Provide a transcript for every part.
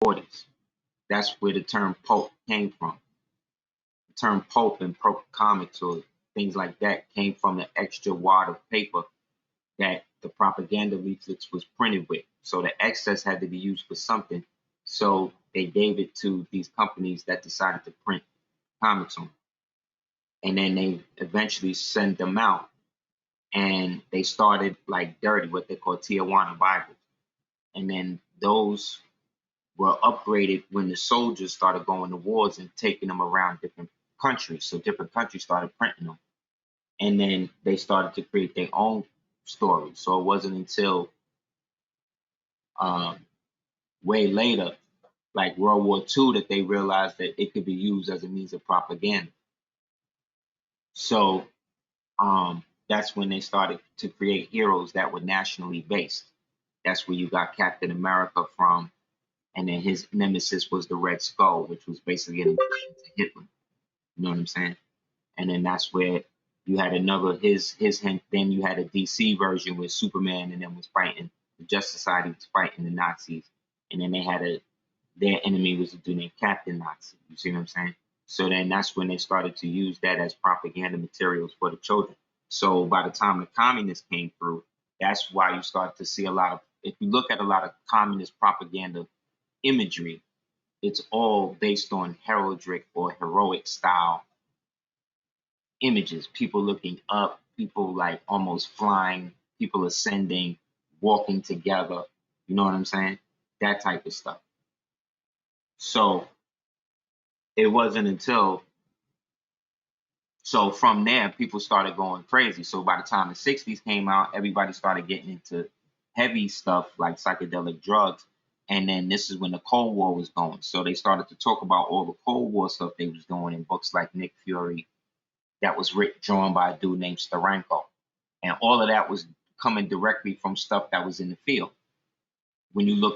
40s. That's where the term pulp came from. The term pulp and pulp comics or things like that came from the extra wad of paper that the propaganda leaflets was printed with. So the excess had to be used for something. So they gave it to these companies that decided to print comics on. And then they eventually sent them out, and they started like dirty, what they call Tijuana Bibles. And then those were upgraded when the soldiers started going to wars and taking them around different countries. So different countries started printing them. And then they started to create their own stories. So it wasn't until way later, like World War II, that they realized that it could be used as a means of propaganda. So that's when they started to create heroes that were nationally based. That's where you got Captain America from, and then his nemesis was the Red Skull, which was basically an allusion to Hitler. You know what I'm saying? And then that's where you had another his hint. Then you had a DC version where Superman and them was fighting the Justice Society was fighting the Nazis, and then they had their enemy was a dude named Captain Nazi. You see what I'm saying? So then that's when they started to use that as propaganda materials for the children. So by the time the communists came through, that's why you start to see a lot of, if you look at a lot of communist propaganda imagery, it's all based on heraldric or heroic style images. People looking up, people like almost flying, people ascending, walking together. You know what I'm saying? That type of stuff. So it wasn't until, so from there, people started going crazy. So by the time the 60s came out, everybody started getting into heavy stuff like psychedelic drugs. And then this is when the Cold War was going. So they started to talk about all the Cold War stuff they was doing in books like Nick Fury, that was drawn by a dude named Steranko. And all of that was coming directly from stuff that was in the field. When you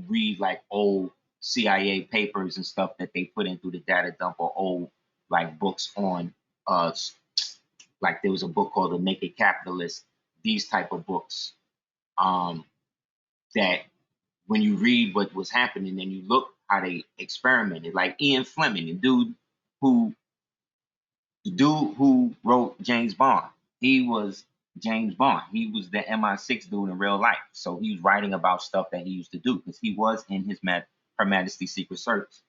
read like old CIA papers and stuff that they put in through the data dump, or old like books on like there was a book called The Naked Capitalist, these type of books, that when you read what was happening and you look how they experimented, like Ian Fleming, who the dude who wrote James Bond, he was James Bond. He was the MI6 dude in real life. So he was writing about stuff that he used to do because he was in Her Majesty's Secret Service.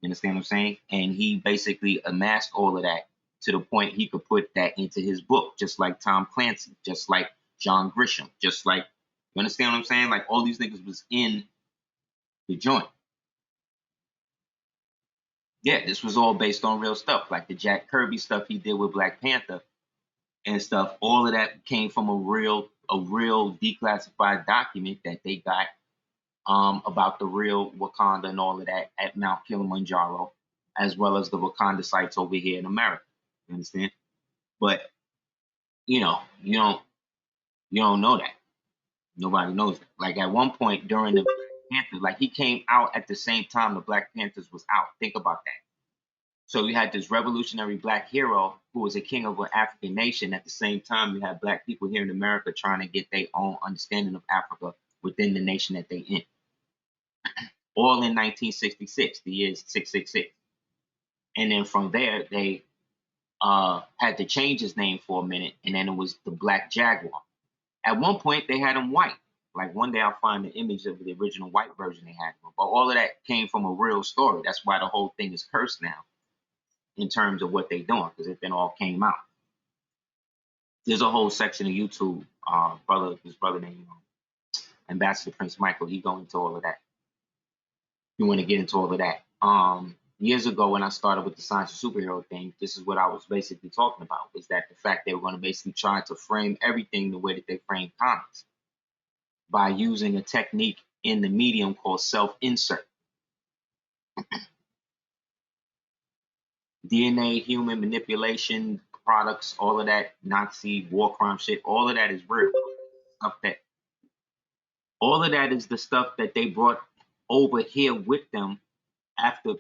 You understand what I'm saying? And he basically amassed all of that to the point he could put that into his book, just like Tom Clancy, just like John Grisham, just like, you understand what I'm saying? Like all these niggas was in the joint. Yeah, this was all based on real stuff, like the Jack Kirby stuff he did with Black Panther and stuff. All of that came from a real declassified document that they got about the real Wakanda and all of that at Mount Kilimanjaro, as well as the Wakanda sites over here in America. You understand? But you know, you don't know that. Nobody knows that. Like at one point during the Black Panther, like he came out at the same time the Black Panthers was out. Think about that. So you had this revolutionary black hero who was a king of an African nation. At the same time, you had black people here in America trying to get their own understanding of Africa within the nation that they in. All in 1966, the year 666. And then from there, they had to change his name for a minute, and then it was the Black Jaguar. At one point, they had him white. Like one day I'll find the image of the original white version they had him. But all of that came from a real story. That's why the whole thing is cursed now in terms of what they're doing, because it then all came out. There's a whole section of YouTube, his brother named Ambassador Prince Michael, he go into all of that. You want to get into all of that. Years ago when I started with the science and superhero thing, this is what I was basically talking about, was that the fact they were going to basically try to frame everything the way that they frame comics by using a technique in the medium called self-insert. DNA, human manipulation, products, all of that Nazi war crime shit, all of that is real. All of that is the stuff that they brought over here with them after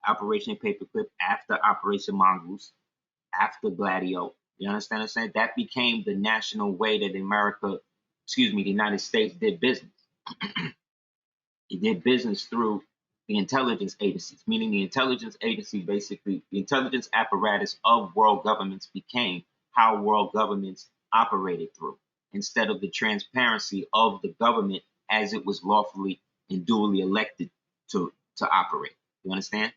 Operation Paperclip, after Operation Mongoose, after Gladio. You understand what I'm saying? That became the national way that the United States did business. He did business through the intelligence agencies, meaning the intelligence agency, basically the intelligence apparatus of world governments became how world governments operated through, instead of the transparency of the government as it was lawfully and duly elected to operate. You understand?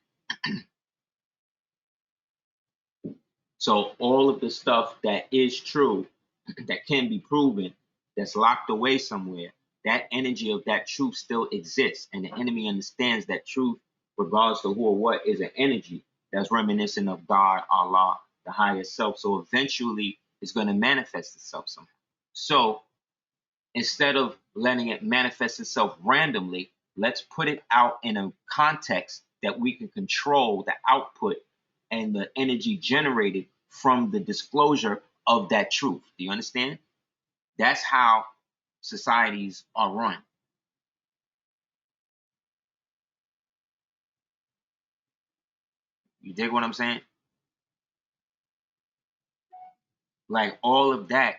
So all of the stuff that is true, that can be proven, that's locked away somewhere, that energy of that truth still exists. And the enemy understands that truth, regardless of who or what, is an energy that's reminiscent of God, Allah, the higher self. So eventually it's going to manifest itself somehow. So instead of letting it manifest itself randomly, let's put it out in a context that we can control the output and the energy generated from the disclosure of that truth. Do you understand? That's how societies are run. You dig what I'm saying? Like all of that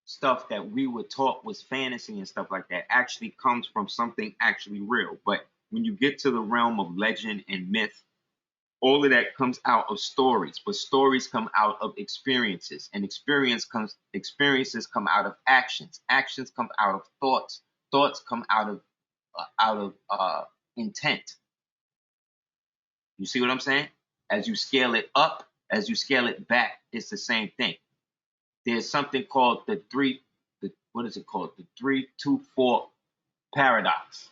stuff that we were taught was fantasy and stuff like that actually comes from something actually real. But when you get to the realm of legend and myth, all of that comes out of stories, but stories come out of experiences, and experiences come out of actions. Actions come out of thoughts. Thoughts come out of intent. You see what I'm saying? As you scale it up, as you scale it back, it's the same thing. There's something called what is it called? The 3-2-4 paradox,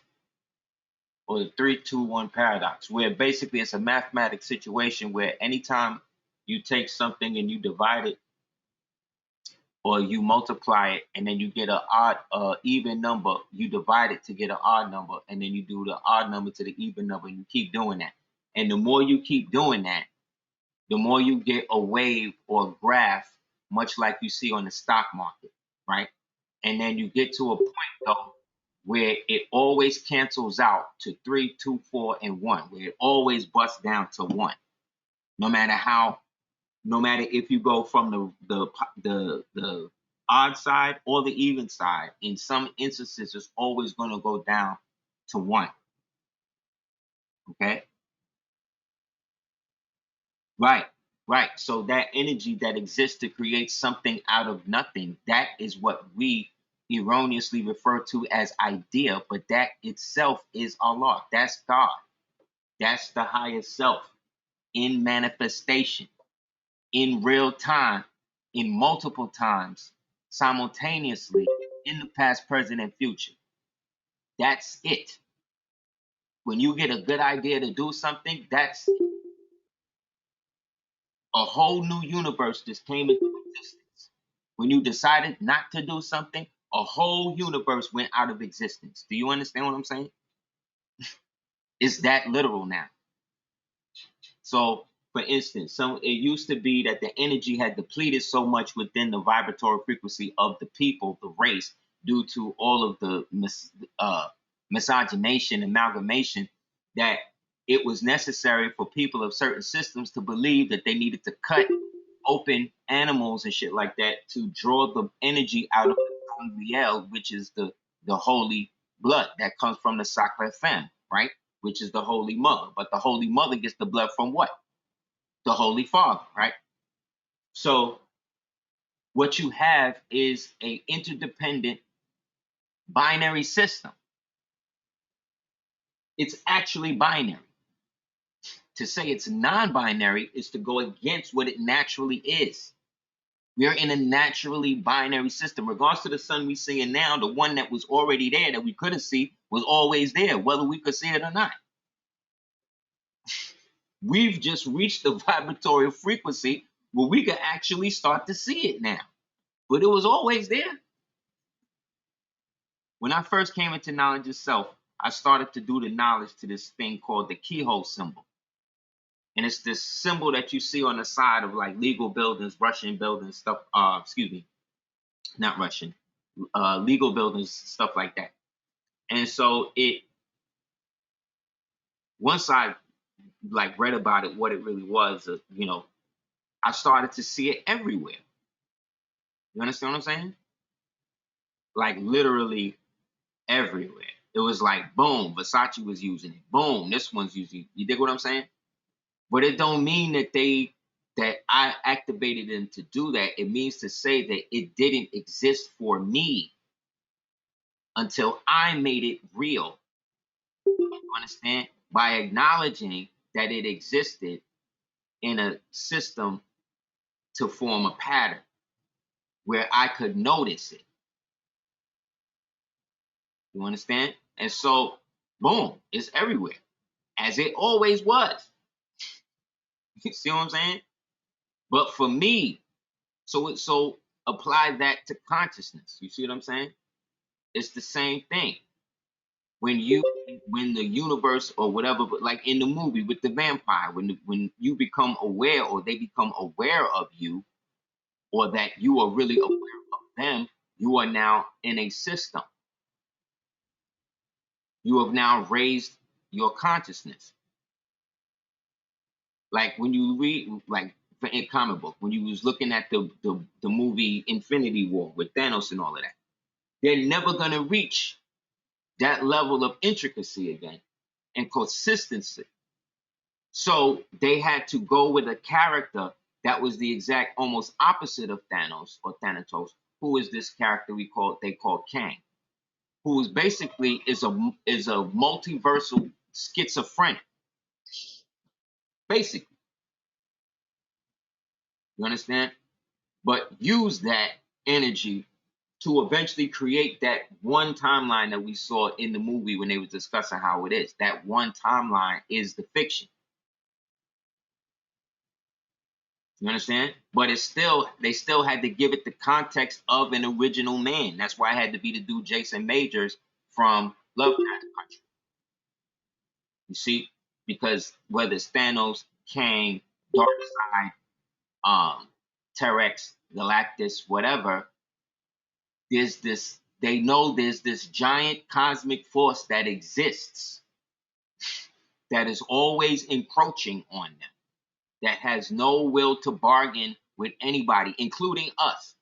or the 3-2-1 paradox, where basically it's a mathematic situation where anytime you take something and you divide it or you multiply it and then you get an even number, you divide it to get an odd number, and then you do the odd number to the even number, and you keep doing that. And the more you keep doing that, the more you get a wave or a graph, much like you see on the stock market, right? And then you get to a point though where it always cancels out to 3, 2, 4, and 1, where it always busts down to 1. No matter if you go from the odd side or the even side, in some instances it's always going to go down to 1. Okay? Right, right. So that energy that exists to create something out of nothing, that is what we erroneously refer to as idea, but that itself is Allah. That's God. That's the higher self in manifestation, in real time, in multiple times, simultaneously, in the past, present, and future. That's it. When you get a good idea to do something, that's a whole new universe just came into existence. When you decided not to do something, a whole universe went out of existence. Do you understand what I'm saying? It's that literal now. So, for instance, it used to be that the energy had depleted so much within the vibratory frequency of the people, the race, due to all of the miscegenation, amalgamation, that it was necessary for people of certain systems to believe that they needed to cut open animals and shit like that to draw the energy out of the Riel, which is the holy blood that comes from the Sacred Femme, right? Which is the Holy Mother. But the Holy Mother gets the blood from what? The Holy Father, right? So what you have is a interdependent binary system. It's actually binary. To say it's non-binary is to go against what it naturally is. We are in a naturally binary system. Regards to the sun we see it now, the one that was already there that we couldn't see was always there, whether we could see it or not. We've just reached the vibratory frequency where we can actually start to see it now. But it was always there. When I first came into knowledge itself, I started to do the knowledge to this thing called the Keyhole Symbol. And it's this symbol that you see on the side of like legal buildings, Russian buildings, stuff, excuse me, not Russian, legal buildings, stuff like that. And so once I like read about it, what it really was, I started to see it everywhere. You understand what I'm saying? Like literally everywhere. it was like, boom, Versace was using it. Boom, this one's using it. You dig what I'm saying? But it don't mean that I activated them to do that. It means to say that it didn't exist for me until I made it real. You understand? By acknowledging that it existed in a system to form a pattern where I could notice it. You understand? And so, boom, it's everywhere, as it always was. You see what I'm saying? But for me, so apply that to consciousness. You see what I'm saying? It's the same thing. When the universe or whatever, but like in the movie with the vampire, when you become aware or they become aware of you, or that you are really aware of them, you are now in a system. You have now raised your consciousness. Like when you read, like in comic book, when you was looking at the movie Infinity War with Thanos and all of that, they're never gonna reach that level of intricacy again and consistency. So they had to go with a character that was the exact almost opposite of Thanos or Thanatos, who is this character they call Kang, who is basically is a multiversal schizophrenic, basically. You understand? But use that energy to eventually create that one timeline that we saw in the movie when they was discussing how it is. That one timeline is the fiction. You understand? But they still had to give it the context of an original man. That's why it had to be the dude Jason Majors from Lovecraft Country. You see? Because whether it's Thanos, Kang, Darkseid, Terex, Galactus, whatever, they know there's this giant cosmic force that exists that is always encroaching on them, that has no will to bargain with anybody, including us,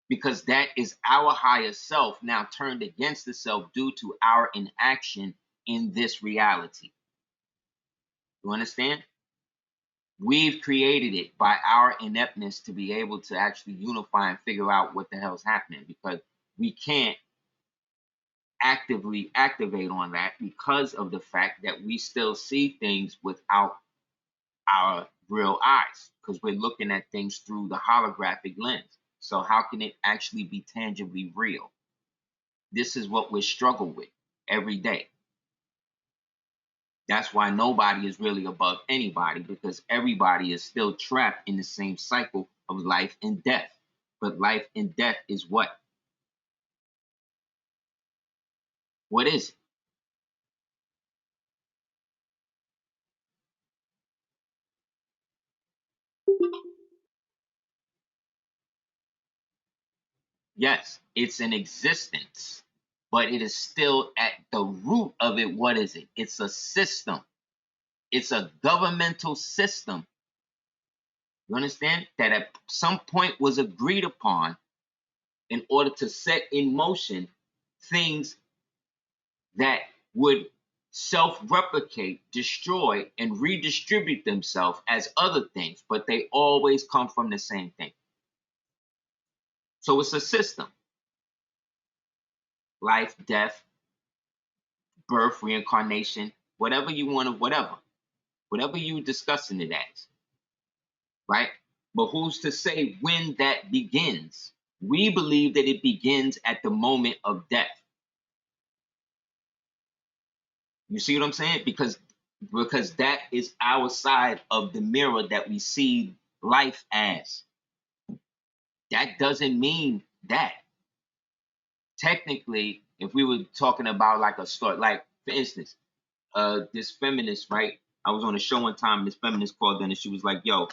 because that is our higher self now turned against itself due to our inaction in this reality. You understand? We've created it by our ineptness to be able to actually unify and figure out what the hell's happening, because we can't actively activate on that because of the fact that we still see things without our real eyes, because we're looking at things through the holographic lens. So how can it actually be tangibly real? This is what we struggle with every day. That's why nobody is really above anybody, because everybody is still trapped in the same cycle of life and death. But life and death is what? What is it? Yes, it's an existence, but it is still at the root of it. What is it? It's a system. It's a governmental system. You understand? That at some point was agreed upon in order to set in motion things that would self-replicate, destroy, and redistribute themselves as other things, but they always come from the same thing. So it's a system. Life, death, birth, reincarnation, whatever you want to, whatever you discussing it as, right? But who's to say when that begins? We believe that it begins at the moment of death. You see what I'm saying? Because that is our side of the mirror that we see life as. That doesn't mean that. Technically, if we were talking about like a story, like for instance, this feminist, right? I was on a show one time, this feminist called in and she was like, yo,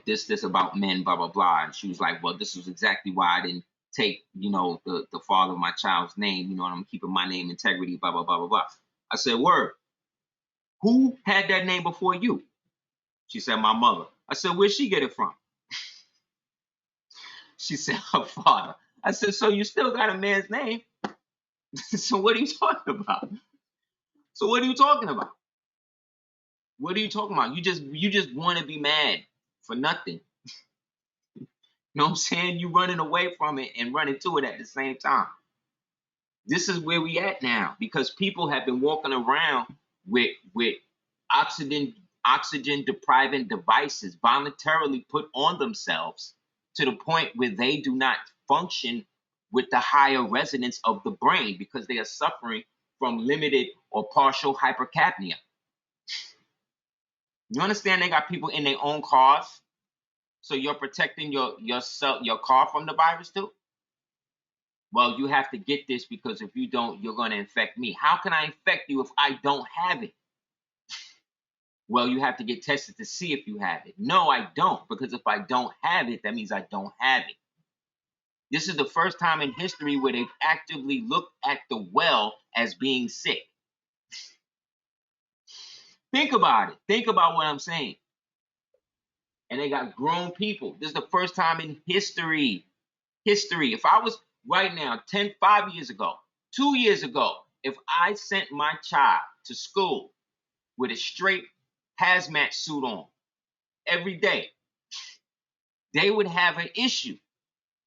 this about men, blah, blah, blah. And she was like, well, this is exactly why I didn't take, the father of my child's name, and I'm keeping my name integrity, blah, blah, blah, blah, blah. I said, word, who had that name before you? She said, my mother. I said, where'd she get it from? She said, her father. I said, so you still got a man's name. So what are you talking about? So what are you talking about? What are you talking about? You just want to be mad for nothing. You know what I'm saying? You running away from it and running to it at the same time. This is where we at now, because people have been walking around with oxygen depriving devices voluntarily put on themselves to the point where they do not function with the higher resonance of the brain because they are suffering from limited or partial hypercapnia. You understand? They got people in their own cars, so you're protecting your car from the virus too. Well, you have to get this because if you don't, you're going to infect me. How can I infect you if I don't have it? Well, you have to get tested to see if you have it. No, I don't, because if I don't have it, that means I don't have it. This is the first time in history where they've actively looked at the well as being sick. Think about it. Think about what I'm saying. And they got grown people. This is the first time in history. If I was right now, 5 years ago, 2 years ago, if I sent my child to school with a straight hazmat suit on every day, they would have an issue.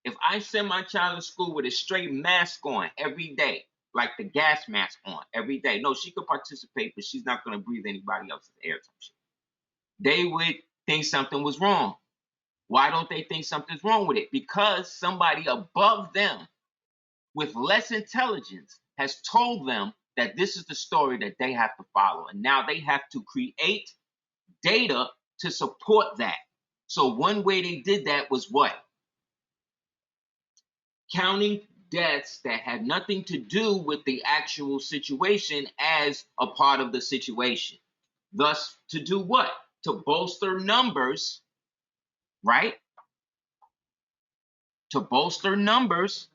If I send my child to school with a straight mask on every day, like the gas mask on every day, no, she could participate, but she's not going to breathe anybody else's air type shit. They would think something was wrong. Why don't they think something's wrong with it? Because somebody above them with less intelligence has told them that this is the story that they have to follow. And now they have to create data to support that. So one way they did that was what? Counting deaths that had nothing to do with the actual situation as a part of the situation. Thus, to do what? To bolster numbers, right? To bolster numbers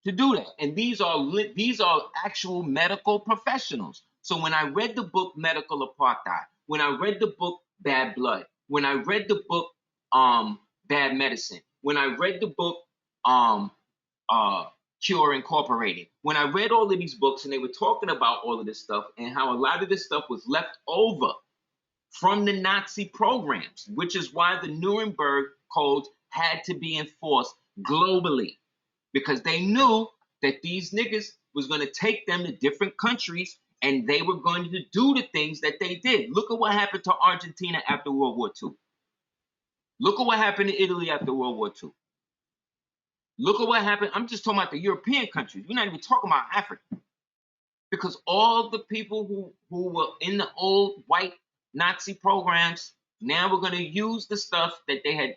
to do that. And these are actual medical professionals. So when I read the book Medical Apartheid, when I read the book Bad Blood, when I read the book Bad Medicine, when I read the book Cure Incorporated, when I read all of these books and they were talking about all of this stuff and how a lot of this stuff was left over from the Nazi programs, which is why the Nuremberg codes had to be enforced globally, because they knew that these niggas was going to take them to different countries and they were going to do the things that they did. Look at what happened to Argentina after World War II. Look at what happened to Italy after World War II. Look at what happened. I'm just talking about the European countries. We're not even talking about Africa. Because all the people who were in the old white Nazi programs, now we're going to use the stuff that they had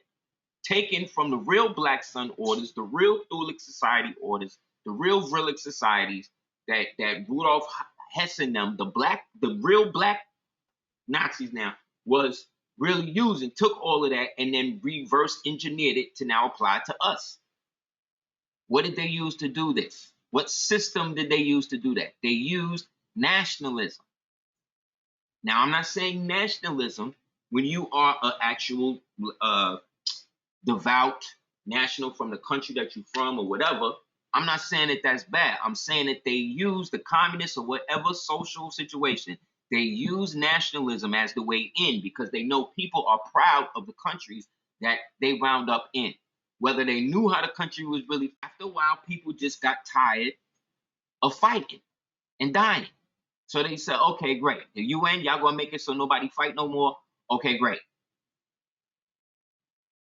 taken from the real Black Sun orders, the real Thulic Society orders, the real Vrillic societies that Rudolf Hess and them, the real black Nazis now was really using, took all of that and then reverse engineered it to now apply to us. What did they use to do this? What system did they use to do that? They used nationalism. Now, I'm not saying nationalism when you are an actual devout national from the country that you're from or whatever. I'm not saying that that's bad. I'm saying that they use the communist or whatever social situation. They use nationalism as the way in because they know people are proud of the countries that they wound up in. Whether they knew how the country was really, after a while, people just got tired of fighting and dying. So they said, okay, great. The UN, y'all gonna make it so nobody fight no more? Okay, great.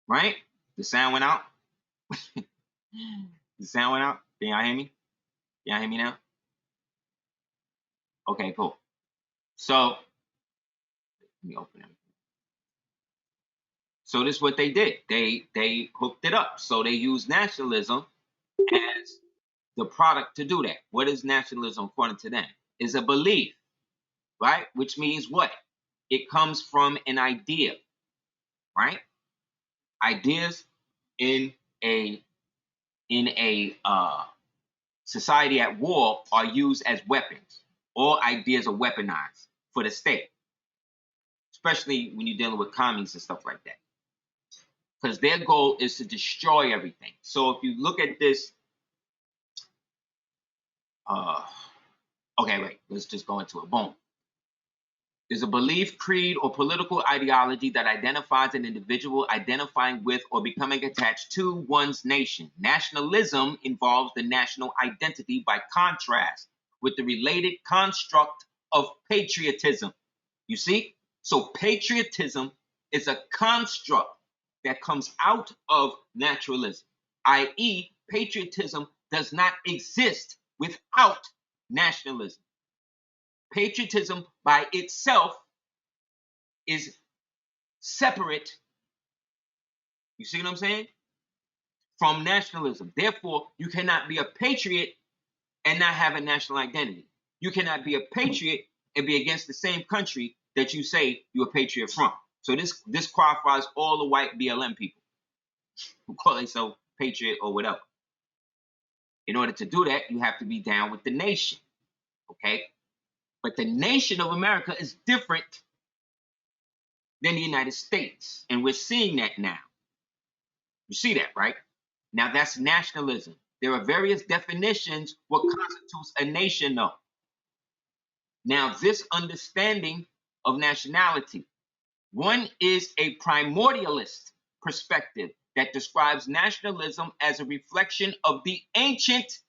Right? The sound went out. The sound went out. Can y'all hear me? Can y'all hear me now? Okay, cool. So, let me open it. So this is what they did. They hooked it up. So they used nationalism as the product to do that. What is nationalism according to them? Is a belief, right? Which means what? It comes from an idea, right? Ideas in a society at war are used as weapons. All ideas are weaponized for the state, especially when you're dealing with commies and stuff like that. Because their goal is to destroy everything. So if you look at this Okay, wait. Let's just go into it. Boom. Is a belief, creed, or political ideology that identifies an individual identifying with or becoming attached to one's nation. Nationalism involves the national identity by contrast with the related construct of patriotism. You see? So patriotism is a construct that comes out of naturalism, i.e., patriotism does not exist without nationalism. Patriotism by itself is separate, you see what I'm saying, from nationalism. Therefore, you cannot be a patriot and not have a national identity. You cannot be a patriot and be against the same country that you say you're a patriot from. So this qualifies all the white BLM people who call themselves patriot or whatever. In order to do that, you have to be down with the nation, okay? But the nation of America is different than the United States, and we're seeing that now. You see that, right? Now that's nationalism. There are various definitions what constitutes a nation, though. Now this understanding of nationality, one is a primordialist perspective that describes nationalism as a reflection of the ancient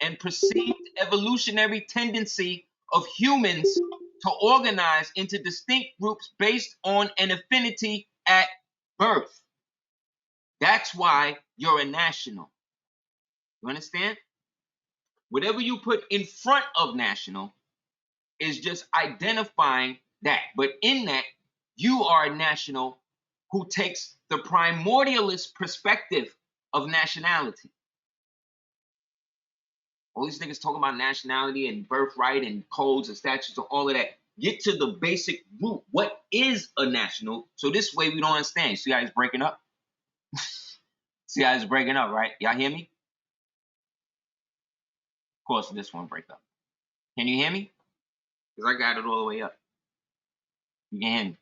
and perceived evolutionary tendency of humans to organize into distinct groups based on an affinity at birth. That's why you're a national. You understand? Whatever you put in front of national is just identifying that. But in that, you are a national who takes the primordialist perspective of nationality. All these niggas talking about nationality and birthright and codes and statutes and all of that. Get to the basic root. What is a national? So this way we don't understand. See how it's breaking up? See how it's breaking up, right? Y'all hear me? Of course, this one break up. Can you hear me? Because I got it all the way up. You can hear me.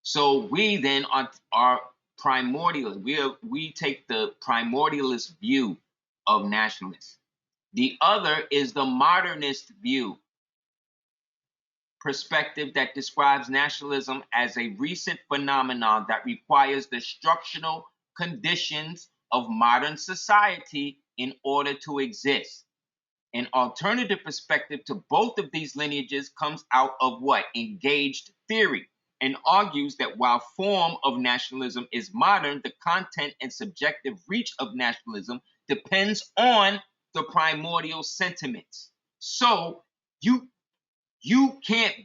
So we then are primordial. We take the primordialist view of nationalists. The other is the modernist view, perspective that describes nationalism as a recent phenomenon that requires the structural conditions of modern society in order to exist. An alternative perspective to both of these lineages comes out of what? Engaged theory, and argues that while form of nationalism is modern, the content and subjective reach of nationalism depends on the primordial sentiments. So you can't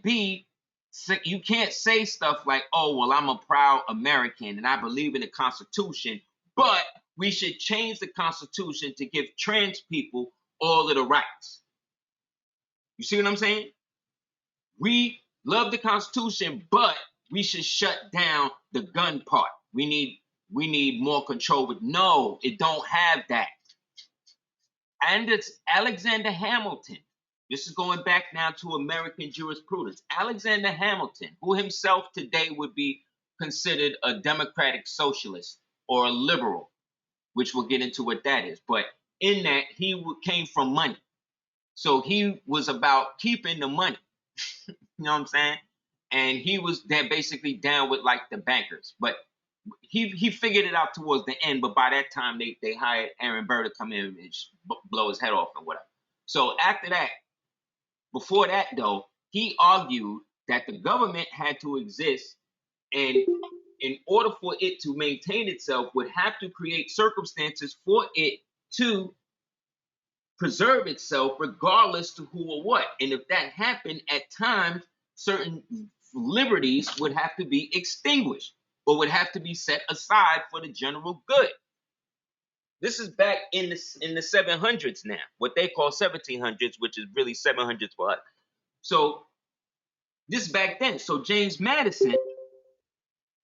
say stuff like, oh, well, I'm a proud American and I believe in the Constitution, but we should change the Constitution to give trans people all of the rights. You see what I'm saying? We love the Constitution, but we should shut down the gun part. We need more control. But no, it don't have that. And it's Alexander Hamilton. This is going back now to American jurisprudence. Alexander Hamilton, who himself today would be considered a democratic socialist or a liberal, which we'll get into what that is. But in that, he came from money. So he was about keeping the money. You know what I'm saying? And he was basically down with like the bankers. But he figured it out towards the end. But by that time, they hired Aaron Burr to come in and blow his head off and whatever. So after that, before that though, he argued that the government had to exist, and in order for it to maintain itself, would have to create circumstances for it to preserve itself regardless to who or what. And if that happened, at times, certain liberties would have to be extinguished or would have to be set aside for the general good. This is back in the 700s now, what they call 1700s, which is really 700s for us. So this back then. So James Madison,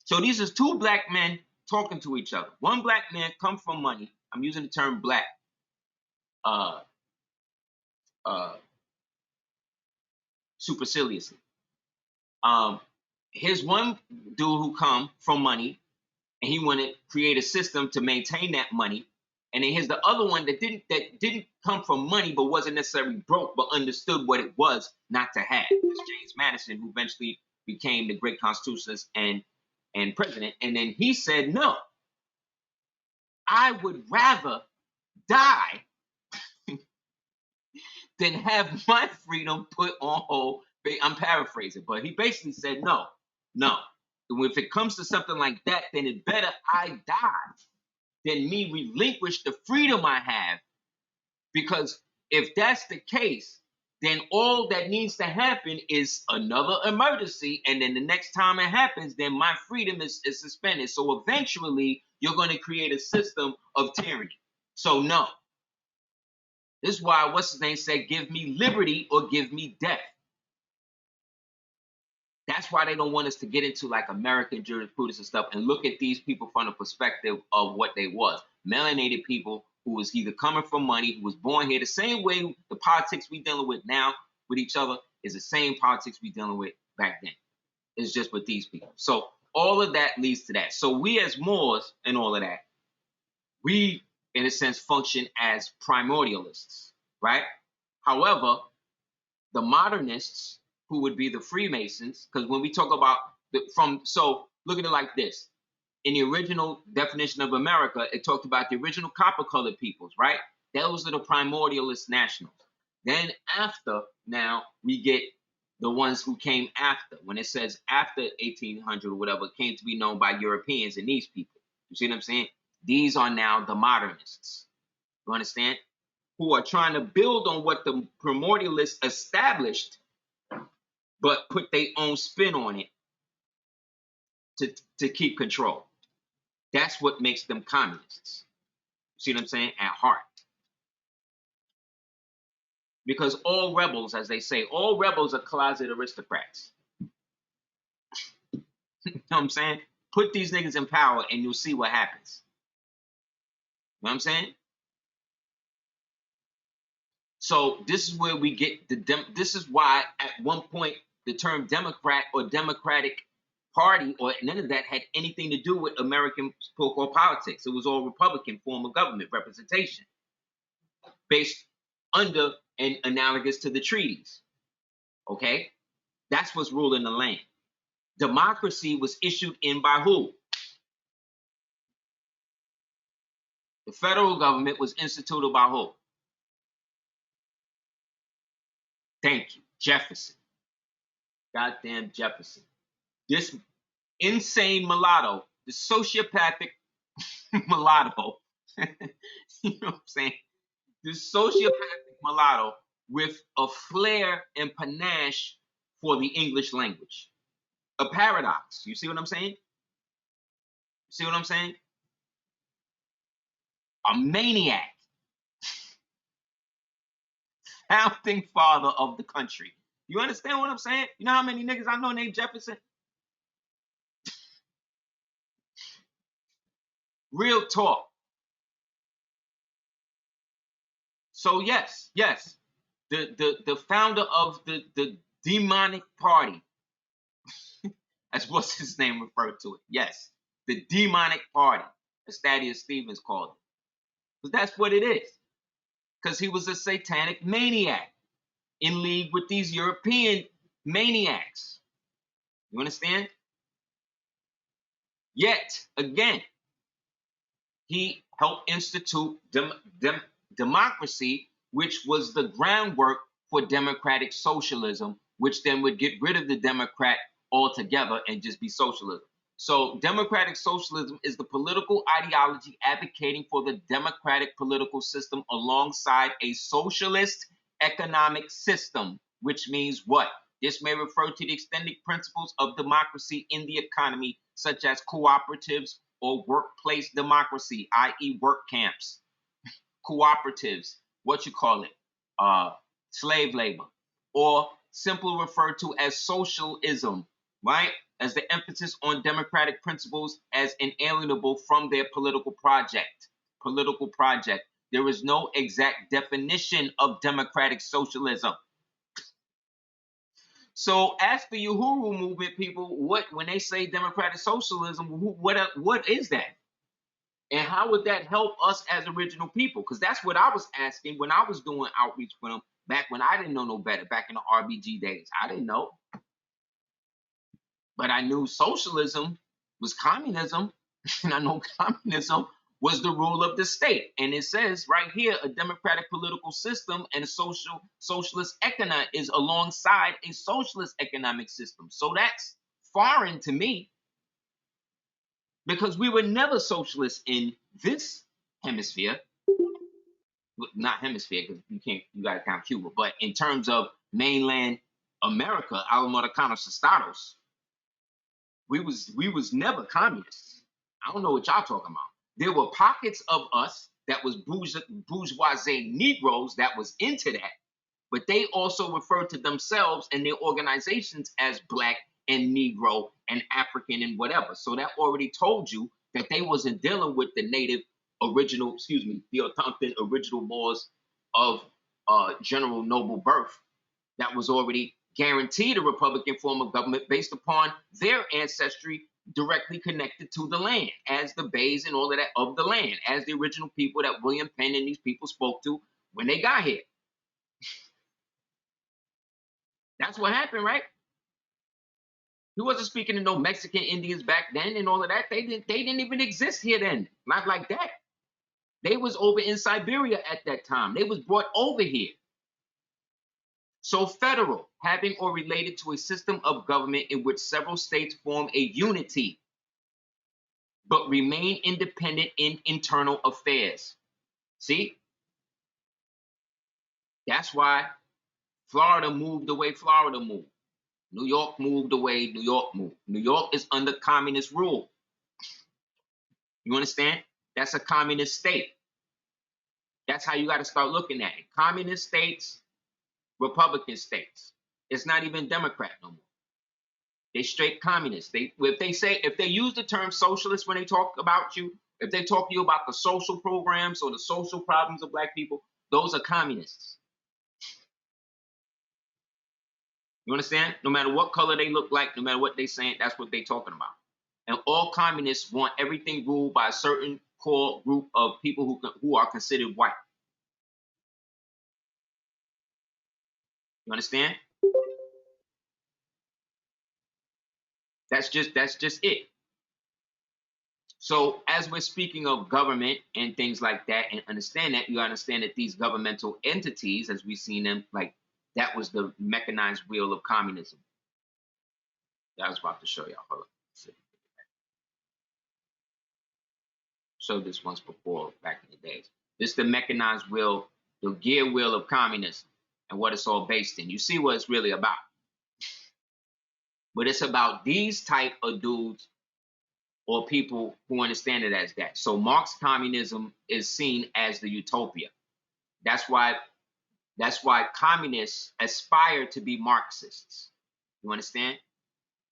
so these are two black men talking to each other. One black man come from money. I'm using the term black. Superciliously. Here's one dude who come from money, and he want to create a system to maintain that money, And then here's the other one that didn't come from money, but wasn't necessarily broke, but understood what it was not to have. It's James Madison, who eventually became the great constitutionalist and president. And then he said, no, I would rather die than have my freedom put on hold. I'm paraphrasing, but he basically said, no. If it comes to something like that, then it better I die than me relinquish the freedom I have. Because if that's the case, then all that needs to happen is another emergency, and then the next time it happens, then my freedom is suspended. So eventually, you're going to create a system of tyranny. So no. This is why what's his name said, give me liberty or give me death. That's why they don't want us to get into like American jurisprudence and stuff and look at these people from the perspective of what they was. Melanated people who was either coming from money, who was born here, the same way the politics we dealing with now with each other is the same politics we dealing with back then. It's just with these people. So all of that leads to that. So we as Moors and all of that, we, in a sense, function as primordialists, right? However, the modernists, who would be the Freemasons, because when we talk about so look at it like this. In the original definition of America, it talked about the original copper-colored peoples, right? Those are the primordialist nationals. Then after, now, we get the ones who came after. When it says after 1800 or whatever, it came to be known by Europeans and these people. You see what I'm saying? These are now the modernists. You understand? Who are trying to build on what the primordialists established, but put their own spin on it to keep control. That's what makes them communists. See what I'm saying? At heart. Because all rebels, as they say, all rebels are closet aristocrats. You know what I'm saying? Put these niggas in power and you'll see what happens. You know what I'm saying? So this is where we get this is why at one point the term Democrat or Democratic Party or none of that had anything to do with American so-called politics. It was all Republican form of government representation based under and analogous to the treaties. Okay? That's what's ruling the land. Democracy was issued in by who? The federal government was instituted by who? Thank you. Jefferson. Goddamn Jefferson. This insane mulatto, the sociopathic mulatto, you know what I'm saying? This sociopathic mulatto with a flair and panache for the English language. A paradox. You see what I'm saying? See what I'm saying? A maniac. Founding father of the country. You understand what I'm saying? You know how many niggas I know named Jefferson? Real talk. So yes, the founder of the demonic party. That's what's his name referred to it. Yes, the demonic party, as Thaddeus Stevens called it. But that's what it is. Because he was a satanic maniac in league with these European maniacs. You understand? Yet, again, he helped institute democracy, which was the groundwork for democratic socialism, which then would get rid of the Democrat altogether and just be socialism. So democratic socialism is the political ideology advocating for the democratic political system alongside a socialist economic system, which means what? This may refer to the extended principles of democracy in the economy, such as cooperatives or workplace democracy, i.e. work camps, cooperatives, what you call it, slave labor, or simply referred to as socialism, right? As the emphasis on democratic principles as inalienable from their political project. There is no exact definition of democratic socialism. So ask the Uhuru movement people, when they say democratic socialism, what is that? And how would that help us as original people? Because that's what I was asking when I was doing outreach for them back when I didn't know no better, back in the RBG days. I didn't know. But I knew socialism was communism, and I know communism was the rule of the state. And it says right here, a democratic political system and a socialist economic is alongside a socialist economic system. So that's foreign to me because we were never socialists in this hemisphere. Not hemisphere because you got to count Cuba, but in terms of mainland America, Alamotacanos Estados, we was never communists. I don't know what y'all talking about. There were pockets of us that was bourgeoisie Negroes that was into that, but they also referred to themselves and their organizations as Black and Negro and African and whatever. So that already told you that they wasn't dealing with the native original, the Occultum original laws of general noble birth that was already guaranteed a Republican form of government based upon their ancestry directly connected to the land, as the Bays and all of that of the land, as the original people that William Penn and these people spoke to when they got here. That's what happened, right? He wasn't speaking to no Mexican Indians back then and all of that. They didn't even exist here then. Not like that. They was over in Siberia at that time. They was brought over here. So federal, having or related to a system of government in which several states form a unity, but remain independent in internal affairs. See? That's why Florida moved the way Florida moved. New York moved the way New York moved. New York is under communist rule. You understand? That's a communist state. That's how you got to start looking at it. Communist states, Republican states. It's not even Democrat no more. They straight communists. If they use the term socialist when they talk about you, if they talk to you about the social programs or the social problems of Black people, those are communists. You understand? No matter what color they look like, no matter what they saying, that's what they talking about. And all communists want everything ruled by a certain core group of people who are considered white. You understand? That's just it. So as we're speaking of government and things like that, and understand that, you understand that these governmental entities, as we've seen them, like that was the mechanized wheel of communism. That I was about to show y'all. Hold on. Showed this once before back in the days. This is the mechanized wheel, the gear wheel of communism, and what it's all based in. You see what it's really about. But it's about these type of dudes or people who understand it as that. So Marx communism is seen as the utopia. That's why communists aspire to be Marxists. You understand?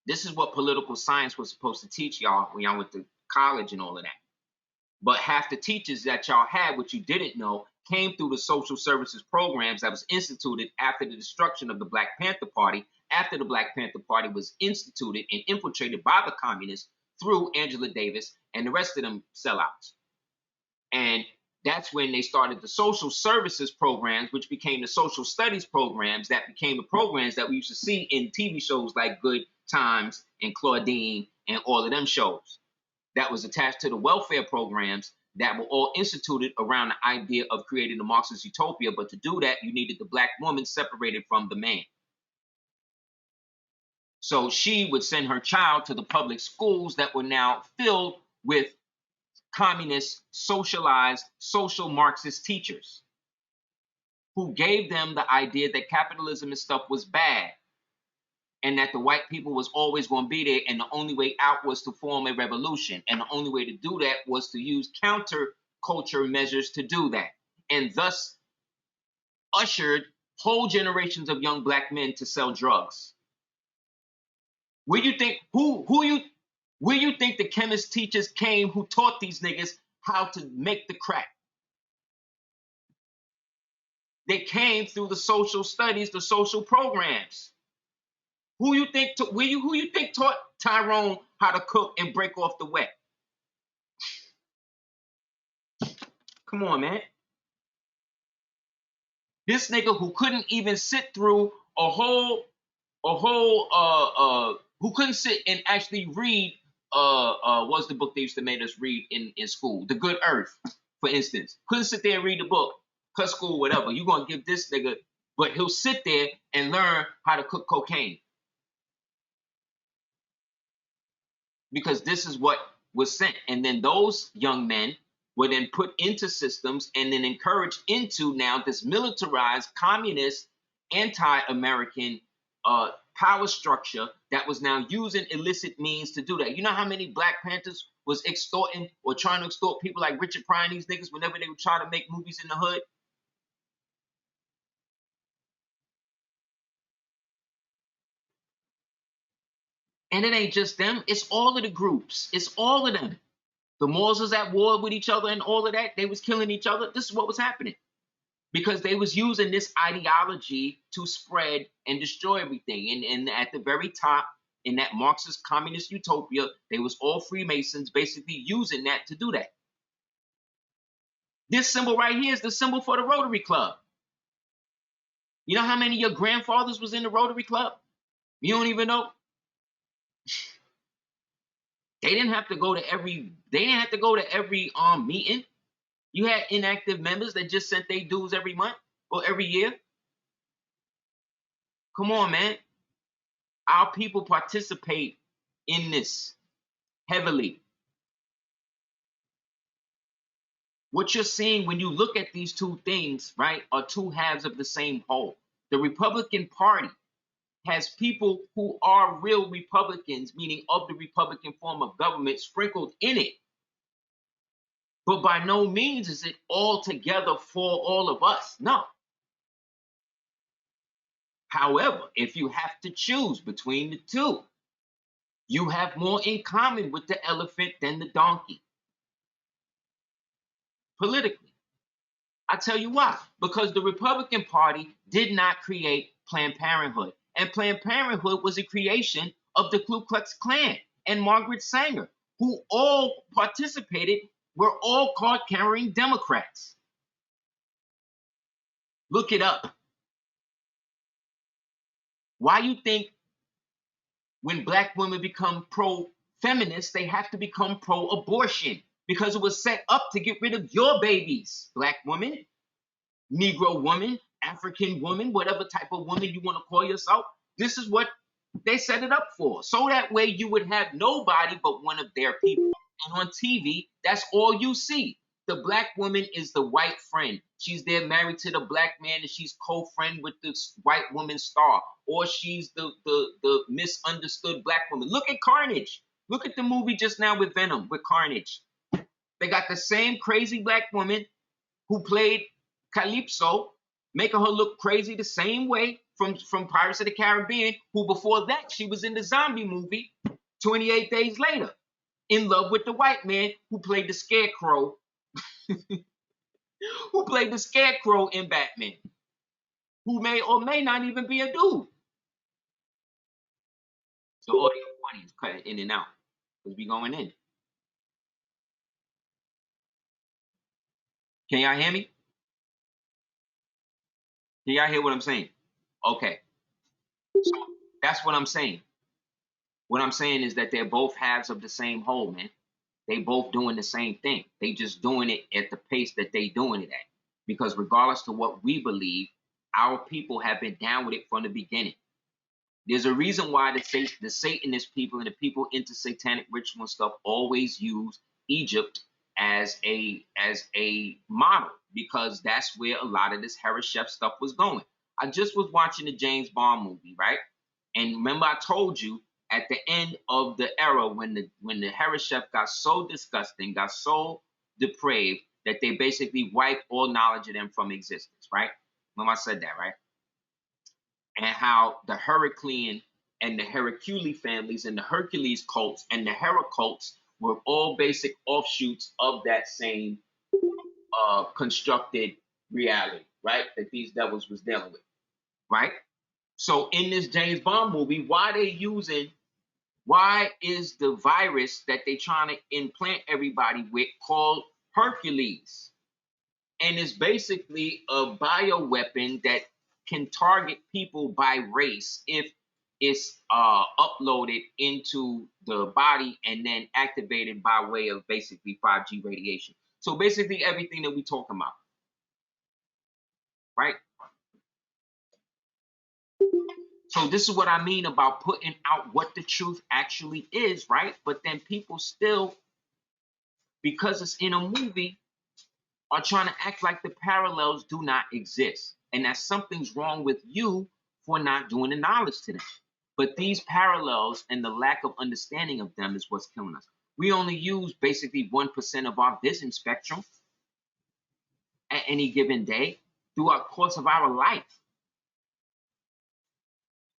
This is what political science was supposed to teach y'all when y'all went to college and all of that. But half the teachers that y'all had, what you didn't know, came through the social services programs that was instituted after the destruction of the Black Panther Party, after the Black Panther Party was instituted and infiltrated by the communists through Angela Davis and the rest of them sellouts. And that's when they started the social services programs, which became the social studies programs, that became the programs that we used to see in TV shows like Good Times and Claudine and all of them shows. That was attached to the welfare programs that were all instituted around the idea of creating the Marxist utopia. But to do that, you needed the Black woman separated from the man. So she would send her child to the public schools that were now filled with communist, socialized, social Marxist teachers who gave them the idea that capitalism and stuff was bad and that the white people was always going to be there, and the only way out was to form a revolution. And the only way to do that was to use counter-culture measures to do that, and thus ushered whole generations of young Black men to sell drugs. Where you think the chemist teachers came who taught these niggas how to make the crack? They came through the social studies, the social programs. Who you think taught Tyrone how to cook and break off the wet? Come on, man. This nigga who couldn't even sit through who couldn't sit and actually read what's the book they used to make us read in school? The Good Earth, for instance. Couldn't sit there and read the book, cut school, whatever. You gonna give this nigga, but he'll sit there and learn how to cook cocaine. Because this is what was sent. And then those young men were then put into systems and then encouraged into now this militarized, communist, anti-American power structure that was now using illicit means to do that. You know how many Black Panthers was extorting or trying to extort people like Richard Pryor and these niggas whenever they would try to make movies in the hood? And it ain't just them, it's all of the groups. It's all of them. The Moors was at war with each other and all of that. They was killing each other. This is what was happening. Because they was using this ideology to spread and destroy everything. And at the very top, in that Marxist communist utopia, they was all Freemasons basically using that to do that. This symbol right here is the symbol for the Rotary Club. You know how many of your grandfathers was in the Rotary Club? You don't even know. They didn't have to go to every meeting. You had inactive members that just sent their dues every month or every year. Come on, man. Our people participate in this heavily. What you're seeing when you look at these two things, right, are two halves of the same whole. The Republican Party has people who are real Republicans, meaning of the Republican form of government, sprinkled in it. But by no means is it all together for all of us. No. However, if you have to choose between the two, you have more in common with the elephant than the donkey. Politically. I tell you why. Because the Republican Party did not create Planned Parenthood. And Planned Parenthood was a creation of the Ku Klux Klan and Margaret Sanger, who all participated, were all card-carrying Democrats. Look it up. Why you think when Black women become pro-feminist, they have to become pro-abortion? Because it was set up to get rid of your babies, Black woman, Negro woman, African woman, whatever type of woman you want to call yourself. This is what they set it up for. So that way you would have nobody but one of their people. And on TV, that's all you see. The Black woman is the white friend. She's there married to the Black man and she's co-friend with this white woman star. Or she's the misunderstood Black woman. Look at Carnage. Look at the movie just now with Venom, with Carnage. They got the same crazy Black woman who played Calypso, making her look crazy the same way from Pirates of the Caribbean, who before that, she was in the zombie movie 28 Days Later, in love with the white man who played the Scarecrow, who played the Scarecrow in Batman, who may or may not even be a dude. The audio quality is cutting in and out because we going in. Can y'all hear me? Can y'all hear what I'm saying? Okay. So that's what I'm saying. What I'm saying is that they're both halves of the same whole, man. They both doing the same thing. They just doing it at the pace that they doing it at. Because regardless to what we believe, our people have been down with it from the beginning. There's a reason why the Satanist people and the people into satanic ritual and stuff always use Egypt as a model, because that's where a lot of this Hereshef stuff was going. I just was watching the James Bond movie, right? And remember I told you at the end of the era when the Hereshef got so disgusting, got so depraved that they basically wiped all knowledge of them from existence, right? Remember I said that, right? And how the Heraclean and the Heraculi families and the Hercules cults and the Hera cults were all basic offshoots of that same constructed reality, right? That these devils was dealing with, right? So in this James Bond movie, why is the virus that they trying to implant everybody with called Hercules? and it's basically a bioweapon that can target people by race if it's uploaded into the body and then activated by way of basically 5G radiation. So basically everything that we talk about, right? So this is what I mean about putting out what the truth actually is, right? But then people still, because it's in a movie, are trying to act like the parallels do not exist. And that something's wrong with you for not doing the knowledge to them. But these parallels and the lack of understanding of them is what's killing us. We only use basically 1% of our vision spectrum at any given day throughout the course of our life.